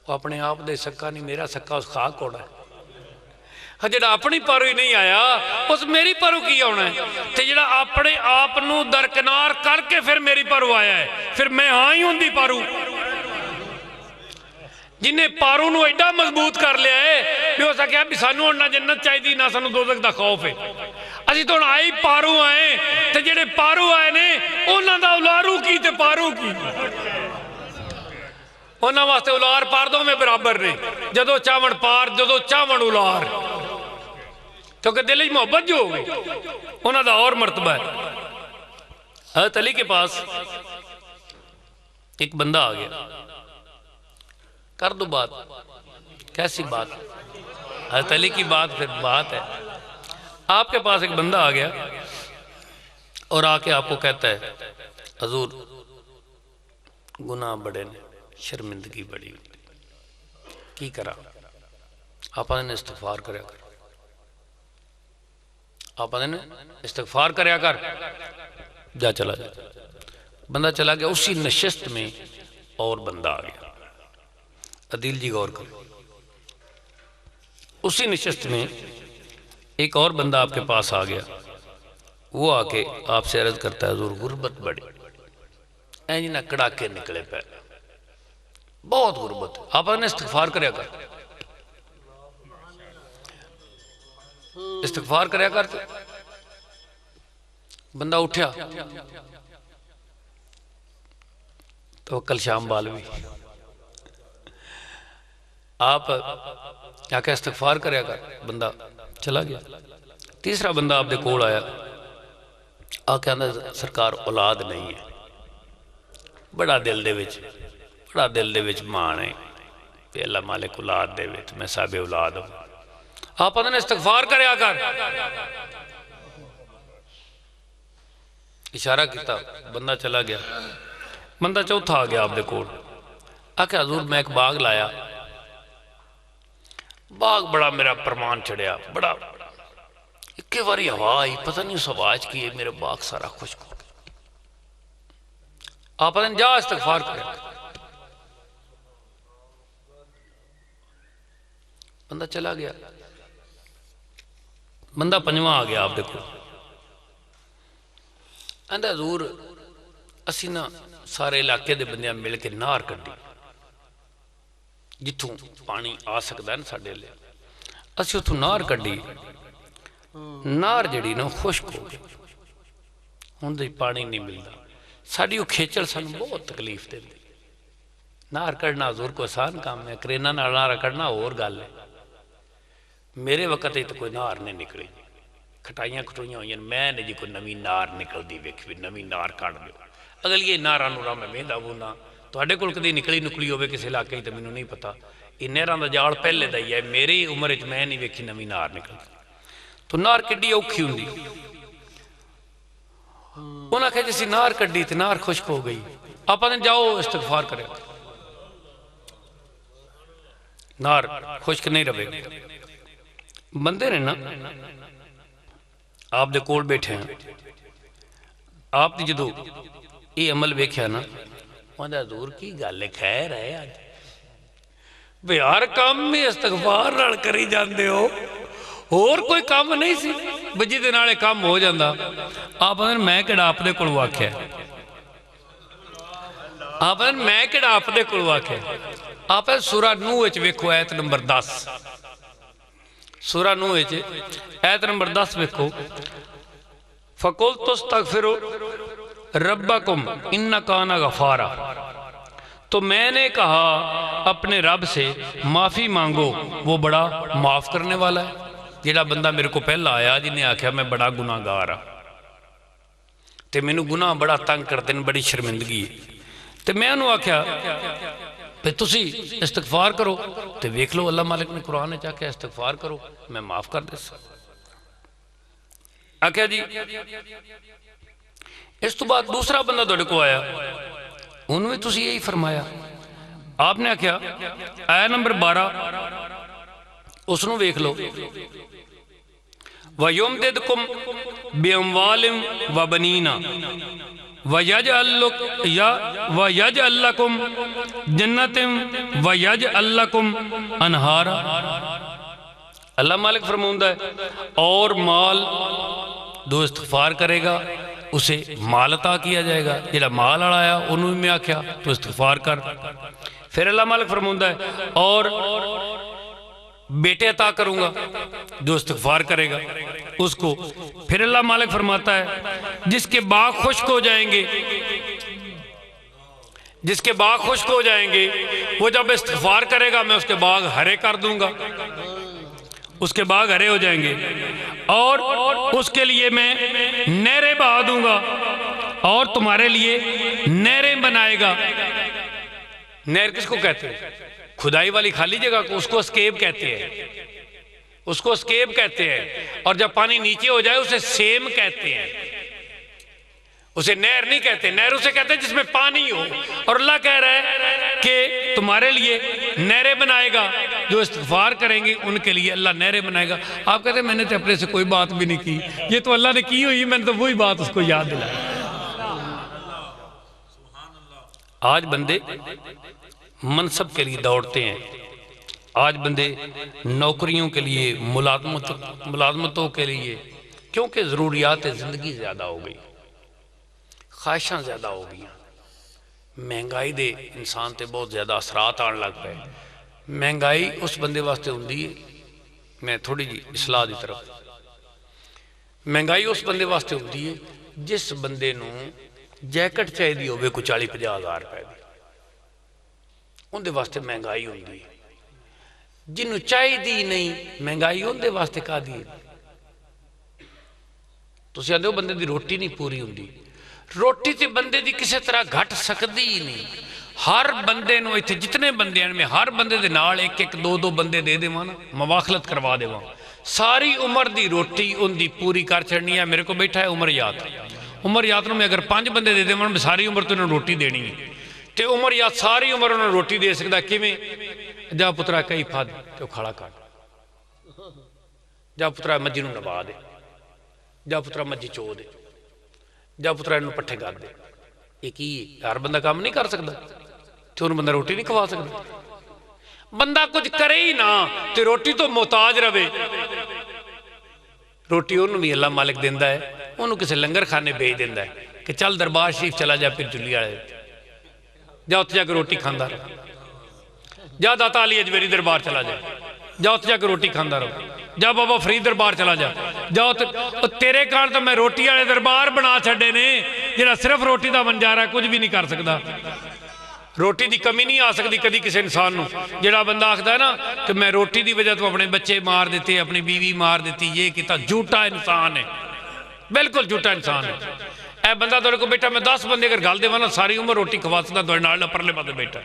A: وہ اپنے آپ دے سکا نہیں، میرا سکا اس خاک کوڑا ہے، جڑا اپنی پارو ہی نہیں آیا اس میری پارو کی ہونا ہے، تے جڑا اپنے آپ نو درکنار کر کے پھر میری پارو آیا ہے، پھر میں ہاں ہی ہوں دی پارو، جنہیں پارو نو ایڈا مضبوط کر لیا ہے بھی ہو سکیا بھی سانو نہ جنت چاہی دی نہ سانو دوزخ دا خوف ہے، اسی تو آئی پارو آئے تے جڑے پارو آئے نے انہاں دا اولارو کی تے پارو کی، انہاں واسطے اولار پاردوں میں برابر نے، جدو چاون پار جدو چاون اولار، کیونکہ دل محبت جو ہوگی انہاں دا اور مرتبہ ہے۔ حضرت علی کے پاس ایک بندہ آ گیا، کر دو بات، کیسی بات؟ حضرت علی کی بات پھر بات ہے، آپ کے پاس ایک بندہ آ گیا اور آ کے آپ کو کہتا ہے حضور گناہ بڑے نے، شرمندگی بڑی کی کرا، آپ نے استغفار کریا کر، آپ نے استغفار کریا کر، جا چلا جا، بندہ چلا گیا، اسی نشست میں اور بندہ آ گیا، عدیل جی غور کرو، اسی نشست میں ایک اور بندہ آپ کے پاس آ گیا، وہ آ کے آپ سے عرض کرتا ہے حضور غربت بڑی، اینی نہ کڑا کے نکلے پہ، بہت غربت، آپ نے استغفار کریا کر، استغفار کریا کرتے، بندہ اٹھیا تو کل شام بالوی، آپ کیا کہ استغفار کریا کر، بندہ چلا گیا، تیسرا بندہ آپ دے کول آیا، آکے اندر سرکار اولاد نہیں ہے، بڑا دل دے وچ مان ہے، کہ اللہ مالک اولاد دے تو میں صاحب اولاد ہوں. آپ پتہ نہیں استغفار کریا کر. اشارہ کیتا, بندہ چلا گیا. بندہ چوتھا آ گیا آپ دے کول, آکھا حضور میں ایک باغ لایا, باغ بڑا میرا پرمان چڑھیا, بڑا ایک باری ہوا آئی, پتہ نہیں اس آواز کی ہے, میرے باغ سارا خشک ہو گیا. آپ پتہ نہیں جا استغفار کرے. بندہ چلا گیا. بندہ پنجواں آ گیا آپ دیکھو, آندا حضور اسی نا سارے علاقے دے بندیاں مل کے نہر کڈی, جتھوں پانی آ سکتا ہے نا ساڈے لے, اسی اتھوں نہر کڈی. نہر جڑی نا خشک ہو گئی, ہن تے پانی نہیں ملتا. ساڈی وہ کھیچل سانوں بہت تکلیف دیندی. نہر کڈنا حضور کو آسان کام ہے, کرینا نال نہر کڈنا اور گل ہے. میرے وقت تو کوئی نہر نہیں نکلی, کھٹائیاں کھٹوئیاں ہوئی, میں نے جی کوئی نویں نہر نکلتی ویکھی بھی نویں نہر کڈ دیو. اگلی نہراں نہراں میں ویندا بونا, تواڈے کول کدی نکلی نکلی ہوے کسی علاقے تے مینوں نہیں پتا. یہ نہراں دا جال پہلے دا ہی ہے, میری عمر وچ میں نہیں ویکھی نویں نہر نکلتی. تو نہر کڈی اوکھی ہوندی, انہاں کہ جسی نہر کڈی تے نہر خشک ہو گئی. آپ نے جاؤ استغفار کرے, نہر خشک نہیں رہے. بندے نے نا آپ دے کول بیٹھے ہیں, آپ نے جدو یہ عمل ویکھیا نا, وہاں حضور کی گل خیر ہے آج بے ہر کام میں استغفار نال کری جاندے ہو, اور کوئی کام نہیں سی بجی دے نالے کام ہو جاندا. آپ نے میں کہڑا آپ دے کول آکھیا, آپ نے میں کہڑا آپ دے کول آکھیا. آپ سورہ نوح وچ ویکھو آیت نمبر 10, سورہ نوح وچ آیت نمبر 10 ویکھو. فَقُلْتُ اسْتَغْفِرُوا رَبَّكُمْ إِنَّهُ كَانَ غَفَارًا, تو میں نے کہا اپنے رب سے معافی مانگو, وہ بڑا معاف کرنے والا ہے. جیڑا بندہ میرے کو پہلا آیا جنہیں آکھیا میں بڑا گناہ گار ہاں, تے مینوں گناہ بڑا تنگ کرتے ہیں, بڑی شرمندگی ہے. تے میں انہوں آکھیا پہ تسی استغفار کرو, تے ویکھ لو اللہ مالک نے قرآن نے چاہ کے استغفار کرو میں معاف کر دے سا. آکھیا جی اس تو بعد دوسرا بندہ توڑے کو آیا, انہوں نے تسی یہی فرمایا. آپ نے آکھیا آیت نمبر 12 اس نو ویکھ لو. وَيُمْدِدْكُمْ بِأَمْوَالٍ وَبَنِينَ وَيَجْعَلْ لَكُمْ جَنَّاتٍ وَيَجْعَلْ لَكُمْ أَنْهَارًا. اللہ مالک فرماؤندہ ہے اور مال دو استغفار کرے گا اسے مال عطا کیا جائے گا. جیڑا مال آیا انہوں میں آکھیا تو استغفار کر. پھر اللہ مالک فرماؤندہ ہے اور بیٹے عطا کروں گا جو استغفار کرے گا اس کو. پھر اللہ مالک فرماتا ہے جس کے باغ خشک ہو جائیں گے, جس کے باغ خشک ہو جائیں گے وہ جب استغفار کرے گا میں اس کے باغ ہرے کر دوں گا, اس کے باغ ہرے ہو جائیں گے. اور اس کے لیے میں نہریں بہا دوں گا اور تمہارے لیے نہریں بنائے گا. نہر کس کو کہتے ہیں؟ کھدائی والی خالی جگہ کو, اس کو اسکیپ کہتے ہیں, اس کو اسکیپ کہتے ہیں. اور جب پانی نیچے ہو جائے اسے سیم کہتے ہیں, اسے نہر نہیں کہتے. نہر اسے کہتے ہیں جس میں پانی ہو. اور اللہ کہہ رہا ہے کہ تمہارے لیے نہریں بنائے گا, جو استغفار کریں گے ان کے لیے اللہ نہریں بنائے گا. آپ کہتے ہیں میں نے تو اپنے سے کوئی بات بھی نہیں کی, یہ تو اللہ نے کی ہوئی, میں نے تو وہی بات اس کو یاد دلائی. آج بندے منصب کے لیے دوڑتے ہیں, آج بندے نوکریوں کے لیے, ملازمتوں کے لیے, کیونکہ ضروریات زندگی زیادہ ہو گئی, خواہشاں زیادہ ہو گئی, مہنگائی دے انسان تے بہت زیادہ اثرات آن لگ پے. مہنگائی اس بندے واسطے ہوندی ہے, میں تھوڑی جی اصلاح دی طرف, مہنگائی اس بندے واسطے ہوندی ہے جس بندے نو جیکٹ چاہیے دی ہوئے کوئی 40-50 ہزار روپے دی, ان دے واسطے مہنگائی ہوندی ہے. جنہوں چاہیے دی نہیں مہنگائی ان دے واسطے کا دی ہے. تو سیادے ہو بندے دی روٹی نہیں پوری ہوندی, روٹی تے بندے دی کسی طرح گھٹ سکتی ہی نہیں. ہر بندے نو ایتھے جتنے بندے ہیں میں ہر بندے دے نال ایک ایک دو دو بندے دے دیواں نا مواخلت کروا دیواں ساری عمر دی روٹی ان دی پوری کر چھڑنی ہے میرے کو بیٹھا ہے عمر یاد نو میں اگر 5 بندے دے دیواں میں ساری عمر تو انہوں روٹی دینی ہے تے عمر یاد ساری عمر انہوں روٹی دے سکتا کیویں جا پترا کئی پھاد تے کھڑا کٹ جا پترا مجھی نو نبا دے جا پترا مجھی چو دے جا پترا انہوں پٹھے گا دے ایک ہی ہر بندہ کام نہیں کر سکتا تو انہوں بندہ روٹی نہیں کھوا سکتا بندہ کچھ کرے ہی نہ تو روٹی تو محتاج رہے روٹی انہوں بھی اللہ مالک دیندہ ہے انہوں کسے لنگر کھانے بھیج دیندہ ہے کہ چل دربار شریف چلا جا پھر چلی آئے جا اتھے جا کے روٹی کھاندہ رہو جا داتا علی اجمیری دربار چلا جا جا اتھے جا کے روٹی کھاندہ رہو جا بابا فرید دربار چلا جا جا تیرے کار تو میں روٹی آلے دربار بنا چھڑے نے جنہا صرف روٹی دا بن جا رہا ہے کچھ بھی نہیں کر سکتا روٹی دی کمی نہیں آ سکتی کدی کسی انسان نو جڑا بندہ آخدا ہے نا کہ میں روٹی دی وجہ تو اپنے بچے مار دیتے اپنی بیوی مار دیتی یہ کیتا جھوٹا انسان ہے بالکل جھوٹا انسان ہے اے بندہ تو کو بیٹا میں 10 بندے اگر گال دے وانا ساری عمر روٹی کھوا سکتا تو نال پرلے پاسے بیٹھا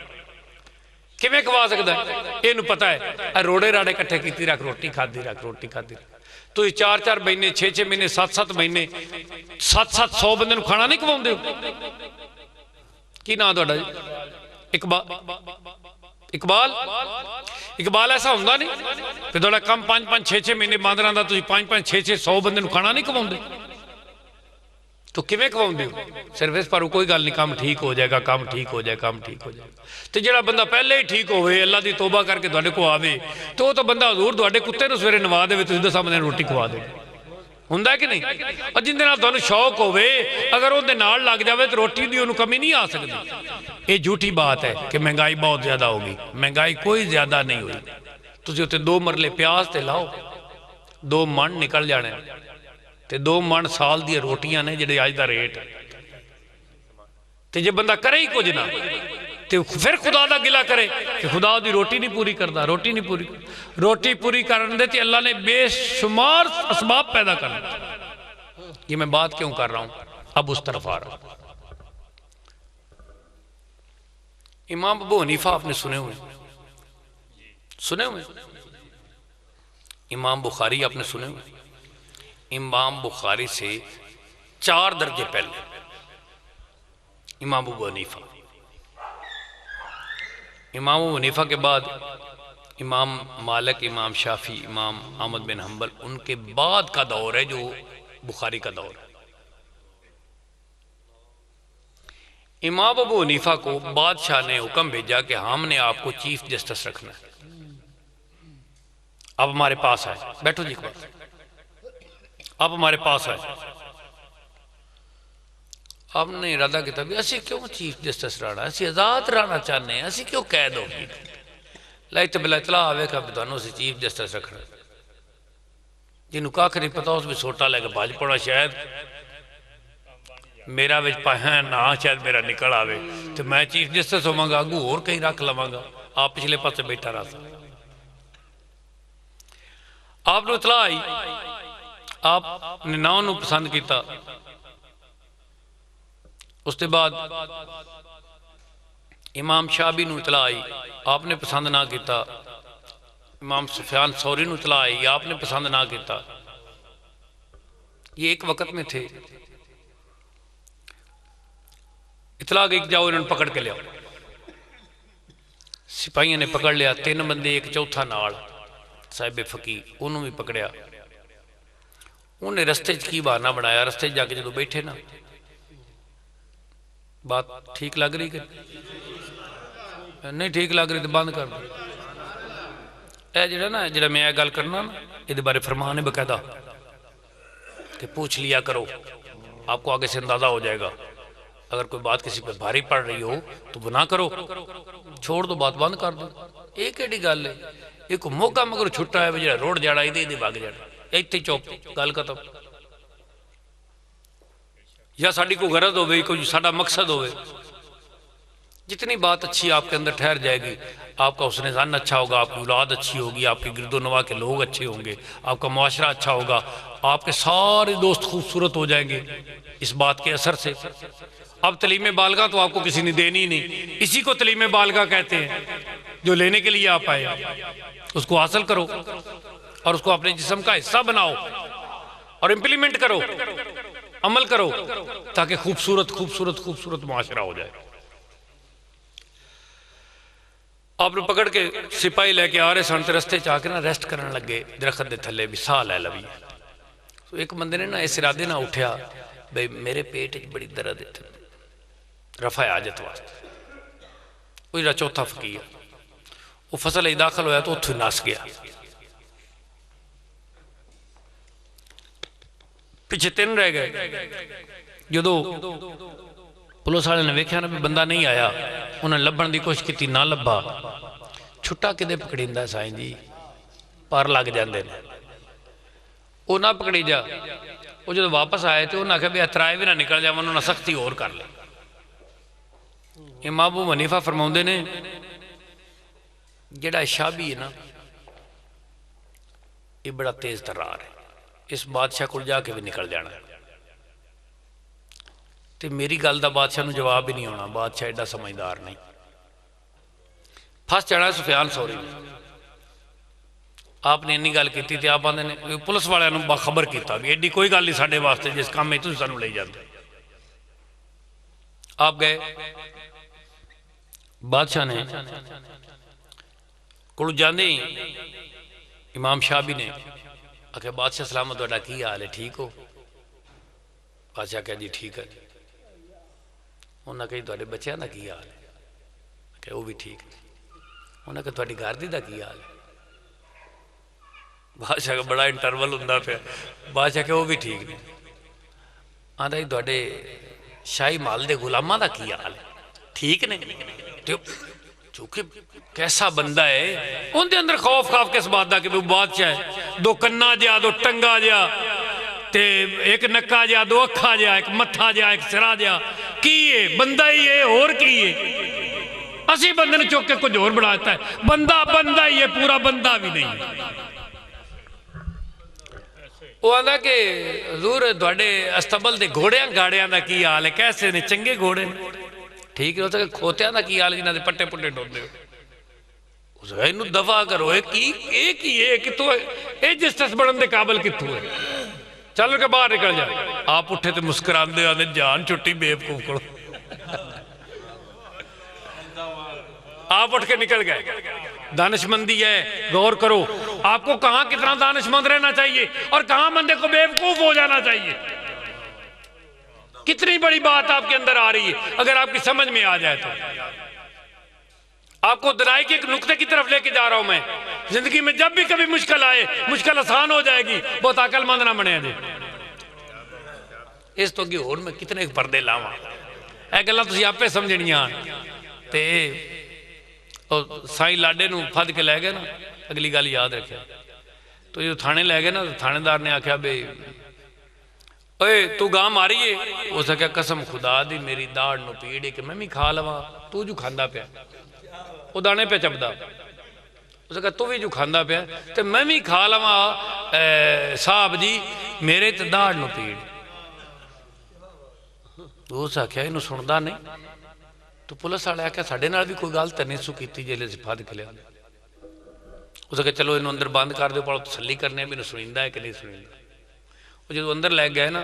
A: کیویں کھوا سکتا ہے یہ نو پتہ ہے اے روڑے راڑے کٹھے کیتی رکھ روٹی کھادی رکھ تو یہ 4 مہینے 6 مہینے 7 مہینے 700 بندے نو کھانا نہیں کھواؤندے ہو کی نام تہاڈا جی اقبال ایسا ہوندہ نہیں کہ تہاڈا کم 5 6 مہینے باندھ رہندا تسی 5 6 100 بندے نو کھانا نہیں کھواؤندے تو کیویں کھواؤندے ہو صرف اس پر کوئی گل نہیں کام ٹھیک ہو جائے گا کام ٹھیک ہو جائے گا تے جڑا بندہ پہلے ہی ٹھیک ہوئے اللہ دی توبہ کر کے تہاڈے کو آوے تو وہ تو بندہ حضور تہاڈے کتے نو سویرے نوا دے تسی 10 بندے روٹی کھوا دے ہوندہ ہے کہ نہیں اور جن دے نال تہانوں شوق ہوئے اگر اون دے نال لگ جاوے تو روٹی دی انہوں کمی نہیں آ سکتی یہ جھوٹی بات ہے کہ مہنگائی بہت زیادہ ہوگی مہنگائی کوئی زیادہ نہیں ہوئی تسی ہوتے 2 مرلے پیاز تے لاؤ 2 من نکل جانے تے 2 من سال دی روٹیاں نے جڑے آج دا ریٹ تے جب بندہ کرے ہی کچھ نہ تے پھر خدا دا گلہ کرے کہ خدا دی روٹی نہیں پوری کردا روٹی پوری کرنے دیتی اللہ نے بے شمار اسباب پیدا کرنا یہ میں بات کیوں کر رہا ہوں اب اس طرف آ رہا ہوں امام ابو حنیفہ آپ نے سنے ہوئے امام بخاری آپ نے سنے ہوئے امام بخاری سے 4 درجے پہلے امام ابو حنیفہ امام ابو حنیفہ کے بعد امام مالک امام شافعی امام احمد بن حنبل ان کے بعد کا دور ہے جو بخاری کا دور ہے امام ابو حنیفہ کو بادشاہ نے حکم بھیجا کہ ہم نے آپ کو چیف جسٹس رکھنا ہے اب ہمارے پاس آئے بیٹھو جی اب ہمارے پاس آئے آپ نے ارادہ کیا بھی اسی کیوں چیف جسٹس رہنا اسی آزاد رہنا چاہنے ہیں اسی کیوں قید ہوگی لائت بلا اطلاع آوے کا بدانوں سے چیف جسٹس رکھنا جنہوں کہا کہ نہیں پتا اس بھی سوٹا لے کے بھاج پڑا شاید میرا وچ پہن نہ شاید میرا نکل آوے تو میں چیف جسٹس ہوں گا اگو اور کہیں رکھ لواں گا آپ پچھلے پاس سے بیٹھا رہا تھا آپ نے اطلاع آئی آپ نے ناؤں نو پسند کیتا اس کے بعد امام شعبی نو اطلاع آئی آپ نے پسند نہ کیتا امام سفیان ثوری نو اطلاع آئی آپ نے پسند نہ کیتا یہ ایک وقت میں تھے اطلاع گئی کہ جاؤ انہوں نے پکڑ کے لیا سپاہیوں نے پکڑ لیا 3 بندے ایک چوتھا نال صاحب فقی انہوں بھی پکڑیا انہوں نے رستے کی بہانہ بنایا رستے جا کے جدو بیٹھے نا بات ٹھیک لگ رہی کہ نہیں ٹھیک لگ رہی تو بند کر دو اے جڑا میں یہ گل کرنا نا یہ بارے فرمان ہے باقاعدہ کہ پوچھ لیا کرو آپ کو آگے سے اندازہ ہو جائے گا اگر کوئی بات کسی پہ بھاری پڑ رہی ہو تو وہ نہ کرو چھوڑ دو بات بند کر دو ایک ایڈی گل ہے ایک موقع مگر چھٹا ہے جڑا روڈ جاڑا یہ بھاگ جاڑا ایتھے چوپ گل ختم یا ساڑی کو غرض ہوئے کوئی ساڑا مقصد ہوئے جتنی بات اچھی آپ کے اندر ٹھہر جائے گی آپ کا حسن ظن اچھا ہوگا آپ کی اولاد اچھی ہوگی آپ کے گرد و نواح کے لوگ اچھے ہوں گے آپ کا معاشرہ اچھا ہوگا آپ کے سارے دوست خوبصورت ہو جائیں گے اس بات کے اثر سے اب تعلیم بالغہ تو آپ کو کسی نے دینی نہیں، اسی کو تعلیم بالغہ کہتے ہیں جو لینے کے لیے آپ آئے، اس کو حاصل کرو اور اس کو اپنے جسم کا حصہ بناؤ اور امپلیمنٹ کرو، عمل کرو، تاکہ خوبصورت خوبصورت خوبصورت معاشرہ ہو جائے۔ آپ نے پکڑ کے سپاہی لے کے آ رہے سن تے رستے چاہ کے نا ریسٹ کرنے لگے درخت دے تھلے بھی ساہ لے لوی، تو ایک بندے نے نا اس ارادے نہ اٹھیا بھئی میرے پیٹ بڑی درد ہے، رفع حاجت واسطے، وہ جڑا چوتھا فقیر وہ فصل ہی داخل ہویا تو اتھو ناس گیا، پیچھے 3 رہ گئے۔ جدو پولیس والے نے ویکھیا نا بھی بندہ نہیں آیا، انہوں نے لبن دی کوشش کی نہ لبا، چھٹا کدے پکڑیندا سائیں جی، پار لگ جاندے نے، وہ نہ پکڑی جا، وہ جدو واپس آئے تھے انہوں نے کہا بھی اترائے بھی نہ نکل جا، انہوں نے سختی اور کر لے۔ امام ابو حنیفہ فرماؤندے نے جڑا شابی ہے نا یہ بڑا تیز ترار ہے، اس بادشاہ کو جا کے بھی نکل جانا ہے، تے میری گل دا بادشاہ نو جواب بھی نہیں ہونا، بادشاہ ایڈا سمجھدار نہیں، پھنس جانا ہے سفیان ثوری نے۔ آپ نے انی گل کیتی تھی، آپ نے پولیس والے نے باخبر کیتا بھی ایڈی کوئی گل نہیں ساڈے واسطے جس کام میں تسی سانو لے جاندے۔ آپ گئے، بادشاہ نے کڑو جاندے ہی امام شابی نے آکھا بادشاہ سلامت تہاڈا کی حال ہے، ٹھیک ہو؟ بادشاہ کہا جی ٹھیک ہے۔ انہوں نے کہا تہاڈے بچیاں دا کی حال ہے؟ کہ وہ بھی ٹھیک ہے۔ انہوں نے کہا تہاڈی گھر دی دا کی حال ہے؟ بادشاہ کا بڑا انٹرول ہوندا پیا، بادشاہ کہ وہ بھی ٹھیک نہیں۔ آندا جی تہاڈے شاہی محل دے غلاماں دا کی حال ہے؟ ٹھیک نہیں؟ چونکہ کیسا بندہ ہے، ان دے اندر خوف کس بات دا کہ وہ بادشاہ ہے، 2 کنا جا 2 ٹنگا جا تے 1 نکا جا 2 اکھا جا 1 متھا جا 1 سرا جا، کی ہے بندہ ہی ہے اور کی ہے؟ اسی بندے نے چوک کے کچھ اور بڑھاتا ہے، بندہ بندہ ہی ہے، پورا بندہ بھی نہیں۔ وہ آندا کہ حضور تہاڈے استبل دے گھوڑیاں گاڑیاں دا کی حال ہے؟ کیسے نے؟ چنگے گھوڑے نے؟ ٹھیک ہے، کہ کھوتیاں دا کی حال جنہاں دے پٹے پٹے ڈوندے ہو؟ اس نے انہوں دفع کرو، ایک ہی کتوں ہے، ایک جسٹس بڑھن دے قابل کتوں ہے، چلو کے باہر نکل جائے۔ آپ اٹھے تے مسکران دے آنے جان چھٹی بیوقوف کرو، آپ اٹھ کے نکل گئے۔ دانش مندی ہے، غور کرو آپ کو کہاں کتنا دانش مند رہنا چاہیے اور کہاں بندے کو بیوقوف ہو جانا چاہیے۔ کتنی بڑی بات آپ کے اندر آ رہی ہے اگر آپ کی سمجھ میں آ جائے تو۔ آپ کو درائی کے ایک نقطے کی طرف لے کے جا رہا ہوں میں، زندگی میں جب بھی کبھی مشکل آئے، مشکل آسان ہو جائے گی، بہت عقل مند نہ بنے جی۔ اس تو کی اور میں کتنے پردے لاواں، اے گلاں تسی آپ پہ سمجھنیاں تے سائیں لاڈے نو پھد کے لے گئے نا، اگلی گل یاد رکھے۔ تو جو تھانے لے گئے نا، تھانے دار نے آکھیا بے اوے تو گاں ماری ہے؟ اس نے کہا قسم خدا دی میری داڑ نو پیڑ ہے کہ میں بھی کھا لواں، تو جو کھاندا پیا، وہ دانے پہ چبدا۔ اس نے کہا تو بھی جو کھاندا پیا تو میں بھی کھا لواں صاحب جی، میرے تے داڑ نو پیڑ۔ تو اس نے کہا انہوں سندا نہیں؟ تو پولیس والے آکھیا ساڈے نال بھی کوئی گل تے نہیں سو کیتی جیلے پھد کے لیا۔ اس نے کہا چلو انہوں اندر بند کر دو، پڑھو تسلی کرنے بھی انہوں سنیندا ہے کہ نہیں سنیندا۔ وہ جب اندر لے گئے نا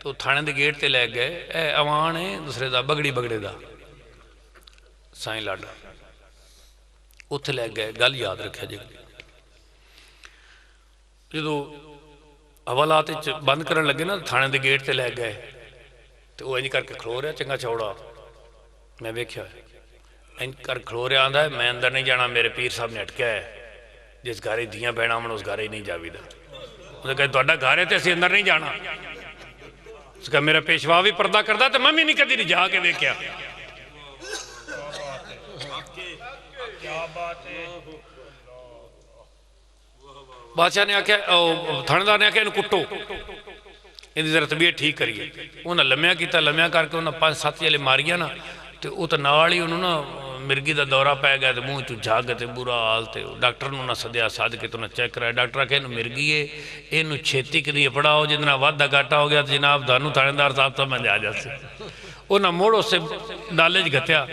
A: تو تھانے دے گیٹ تے لے گئے، اے اوان ہے دوسرے دا بگڑی بگڑے دا سائیں لاڈا، اتھے لے گئے۔ گل یاد رکھے جی، جدو حوالات بند کرن لگے نا تھانے دے گیٹ تے لے گئے تو وہ انج کر کے کھلو رہا چنگا چوڑا، میں ویکھیا انج کر کھلو رہا، آندا ہے میں اندر نہیں جانا، میرے پیر صاحب نے اٹکیا ہے، جس گھر دیاں بہنا من اس گھر ہی نہیں جاوی دا۔ اس نے کہا تہاڈا گھر ہے تے اسی اندر نہیں جانا۔ اس کا میرا پیشوا بھی پردہ کردا تے میں بھی نہیں کدی نہیں جا کے ویکھیا۔ بادشاہ نے آکھیا، تھانے دار نے آکھیا انہوں کٹو، ان دی ذرا طبیعت ٹھیک کریے۔ انہوں نے لمیا کیتا، لمیا کر کے انہوں نے 5-7 جلے ماریاں نا، تو وہ تو نال ہی انہوں نا مرگی دا دورہ پی گیا تو منہ چو جھگ تے برا حال تے ڈاکٹر نہ سدیا سد کے تو نہ چیک کرایا ڈاکٹر آخیا یہ مرگی ہے یہ چھیتی کریے پڑھاؤ جتنا وعدہ گاٹا ہو گیا تو جناب تھانوں تھانے صاحب تو میں جا جاتے وہ نہ موڑ اس سے ڈالے گتیا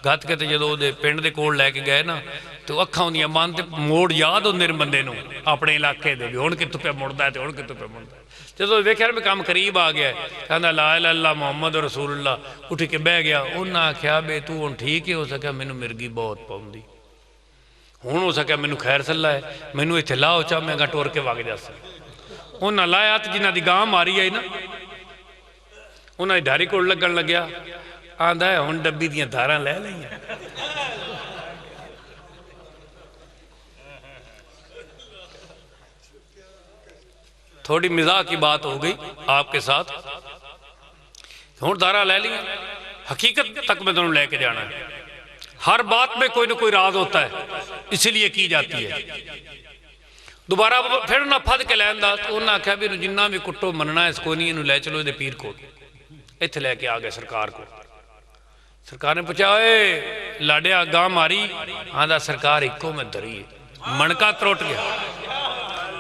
A: گت کے جدو پنڈ دے کول لے کے گئے نا تو اکھاں ہوندیاں بند تے موڑ یاد ہوندے نے بندے نو اپنے علاقے دے بھی ہن کتوں پہ مڑدا ہے تے ہن کتوں پہ مڑدا ہے جدو ویکھیا میں کام قریب آ گیا کہندا لا الہ الا اللہ محمد رسول اللہ اٹھ کے بہ گیا انہاں آکھیا بے تو ہن ٹھیک ہے ہو سکیا مینوں مرگی بہت پوندی ہن ہو سکیا مینوں خیر صلاح ہے مینوں ایتھے لاؤ چا میں گا ٹور کے وگ جاسا انہاں لایا تے جنہاں دی گاں ماری آئی نا انہاں دی ڈھاری کول لگن لگیا آندا ہے ہن ڈبی دیاں دھاراں لے لئیاں تھوڑی مزاح کی بات ہو گئی آپ کے ساتھ ہون دارہ لے لیا حقیقت تک میں دونوں لے کے جانا ہے ہر بات میں کوئی نہ کوئی راز ہوتا ہے اسی لیے کی جاتی ہے دوبارہ پھر نہ پھد کے لین دا تو انہاں کہا بھی جنہ بھی کٹو مننا ہے اس کو نہیں انہوں لے چلو دے پیر کو ایتھے لے کے آگئے سرکار کو سرکار نے پوچھا اے لاڈیا گاں ماری آندھا سرکار ایک میں دری ہے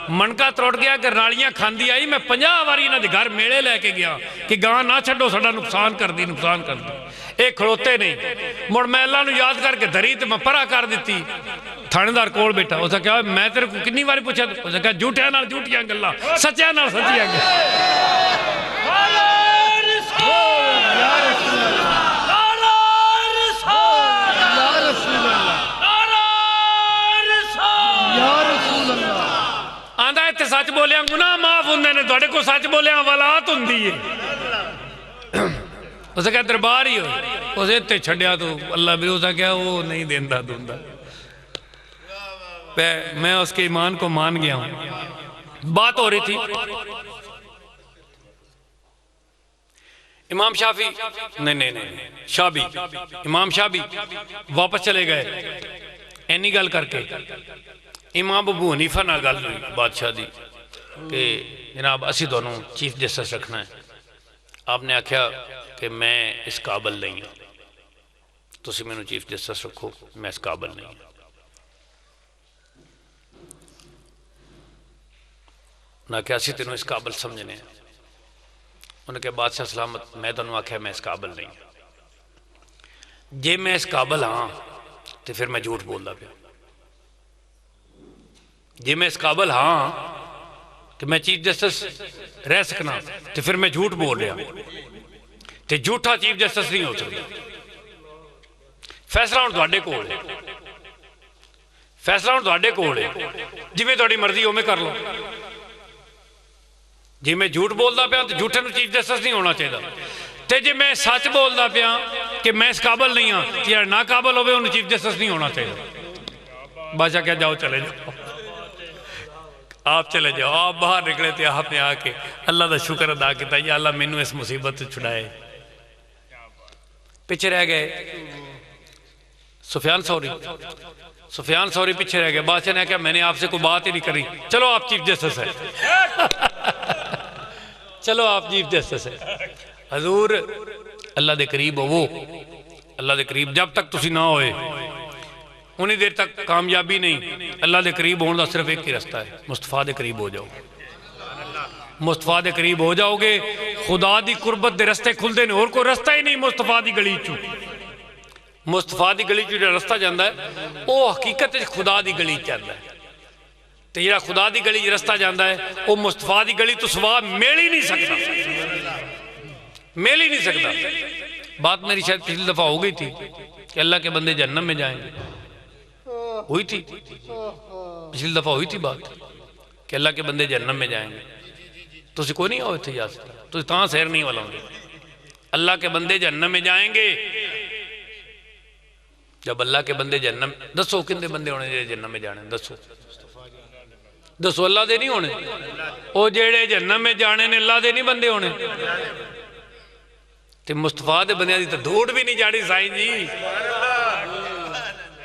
A: منکا تروٹ گیا کہ نالیاں کھاندی آئی میں 50 واری انہاں دے گھر میڑے لے کے گیا کہ گاں نہ چھڑو سڑا نقصان کر دی ایک کھڑوتے نہیں مڑ میں اللہ نو یاد کر کے دھری تے میں پرا کر دیتی تھانے دار کول بیٹھا اسا کہا میں تیرے کو کنی واری پوچھا اسا کہا جھوٹیاں نال جھوٹیاں گلاں سچیاں نال سچیاں سچ بولیا گناہ معاف ہوندے نے تھوڑے کو سچ بولیا ولات ہوندی ہے اسے کہا دربار ہی ہو اسے تے چھڑیا تو اللہ بھی اسے کہا وہ نہیں دیندہ دوندہ میں اس کے ایمان کو مان گیا ہوں بات ہو رہی تھی امام شافی نہیں شابی امام شابی واپس چلے گئے اینی گل کر کے امام ابو حنیفہ نہ گل ہوئی بادشاہ دی کہ جناب اسی دونوں چیف جسٹس رکھنا ہے آپ نے آکھیا کہ میں اس قابل نہیں ہوں تو اسی میں چیف جسٹس رکھو میں اس قابل نہیں ہوں نہ کہ اسی تینوں اس قابل سمجھنے ہیں انہوں نے کہا بادشاہ سلامت میں تینوں آکھیا میں اس قابل نہیں ہوں جے میں اس قابل ہاں تو پھر میں جھوٹ بول دا پیا جی میں اس قابل ہاں کہ میں چیف جسٹس رہ سکنا تو پھر میں جھوٹ بول رہا تو جھوٹا چیف جسٹس نہیں ہو سکتا فیصلہ ہوں تھوڑے کول ہے فیصلہ ہوں تھوڑے کول ہے جی میں تھوڑی مرضی ہو میں کر لو جی میں جھوٹ بول دا پیا تو جھوٹے نو چیف جسٹس نہیں ہونا چاہیے تے جی میں سچ بول دا پیا کہ میں اس قابل نہیں ہوں کہ نا قابل ہوئے انہوں چیف جسٹس نہیں ہونا چاہیے بادشاہ کیا جاؤ چلے جاؤ آپ چلے جاؤ آپ باہر نکلے تھے آپ نے آ کے اللہ دا شکر ادا کیتا یا اللہ مینوں اس مصیبت سے چھڑائے پیچھے رہ گئے سفیان ثوری پیچھے رہ گئے بادشاہ نے کہا میں نے آپ سے کوئی بات ہی نہیں کری چلو آپ چیف جسٹس ہے چلو آپ چیف جسٹس ہے حضور اللہ دے قریب ہو وہ اللہ دے قریب جب تک تسی نہ ہوئے انہی دیر تک کامیابی نہیں اللہ دے قریب ہونے دا صرف ایک ہی رستہ ہے مصطفیٰ دے قریب ہو جاؤ مصطفیٰ دے قریب ہو جاؤ گے خدا دی قربت دے رستے کھل دے اور کوئی رستہ ہی نہیں مصطفیٰ دی گلی چو مصطفیٰ دی گلی چو جو رستہ جاندہ ہے وہ حقیقت خدا دی گلی جاندہ ہے تو یہ خدا دی گلی جو رستہ جاندہ ہے وہ مصطفیٰ دی گلی تو سوا میل ہی نہیں سکتا میل ہی نہیں سکتا بات میری شاید پچھلی دفعہ ہو گئی تھی کہ اللہ کے بندے جہنم میں جائیں گے ہوئی تھی پچھلی دفعہ ہوئی تھی بات کہ اللہ کے بندے جہنم میں جائیں گے تو اسی کوئی نہیں ہوئے تھے یا سکتا تو اسی تاں سیر نہیں والا ہوں گے اللہ کے بندے جہنم میں جائیں گے جب اللہ کے بندے جہنم دسو کن دے بندے ہونے جہنم میں جانے دسو اللہ دے نہیں ہونے او جیڑے جہنم میں جانے نے اللہ دے نہیں بندے ہونے تے مصطفیٰ دے بندے دی تو دوڑ بھی نہیں جاڑی سائن جی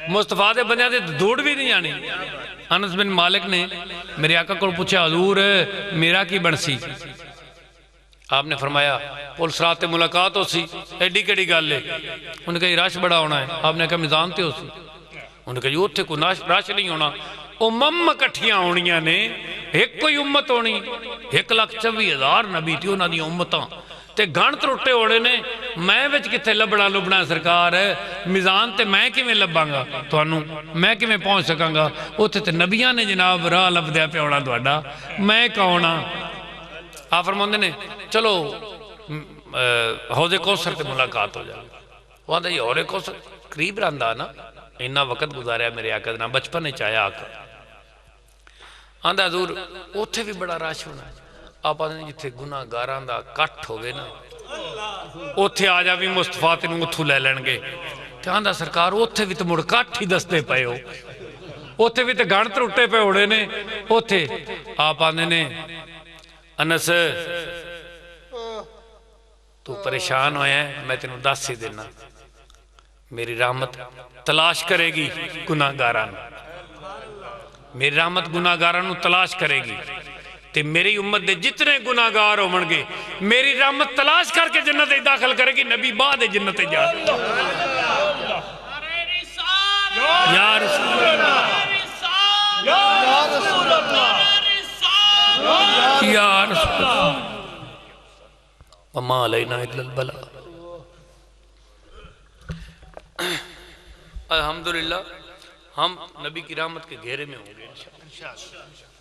A: مصطفیٰ دے بندے دی دوڑ بھی نہیں جانی انس بن مالک نے میرے آقا کو پوچھا حضور میرا کی بنسی آپ نے فرمایا پولیس رات ملاقات ہو سی ایڈی کڑی گل ہے. انہوں نے کہا یہ رش بڑا ہونا ہے. آپ نے کہا میزان تے ہو سی. انہوں نے کہا یہ اتنے کوئی رش نہیں ہونا. امم کٹھیاں ہونیاں نے ایک کوئی امت ہونی 1,24,000 نبی تھی انہاں دی امتاں تے گھن ترٹے ہوڑے نے. میں وچ کتھے لبنا سرکار ہے میزان تے میں کیویں لباں گا تانوں میں کیویں پہنچ سکاں گا اوتھے تے نبیاں نے جناب راہ لبدیا پیا ہونا تہاڈا میں کون ہاں. آپ فرماندے نے چلو حوض کوثر تے ملاقات ہو جائے. وہ آندا یہ حوض کوثر قریب رہندا نا اتنا وقت گزاریا میرے آقا دے نال بچپن وچ آیا آقا. آندا حضور اوتھے بھی بڑا رش ہونا ہے. آپ آدھے جتھے گناہ گاراں دا کٹ ہوگے نا اوتھے آ جا بھی مصطفیٰ تینوں اتھو لے لین گے. تے آندا سرکار اوتھے بھی تو مڑ کٹ ہی دستے پئے ہو اوتھے بھی تو گھن ترٹے پے ہوڑے نے اوتھے. آپ آدھے نے انس تو پریشان ہوئے ہیں میں تینوں دس ہی دینا میری رحمت تلاش کرے گی گناہ گاران. میری رحمت گناہ گارانوں تلاش کرے گی تے میری امت دے جتنے گناہ گار ہو منگے میری رحمت تلاش کر کے جنت داخل کرے گی. نبی بعد جنت جا یا رسول اللہ یا رسول اللہ یا رسول اللہ وما علینا الا البلاغ. الحمدللہ ہم نبی کی رحمت کے گھیرے میں ہوں گے انشاءاللہ.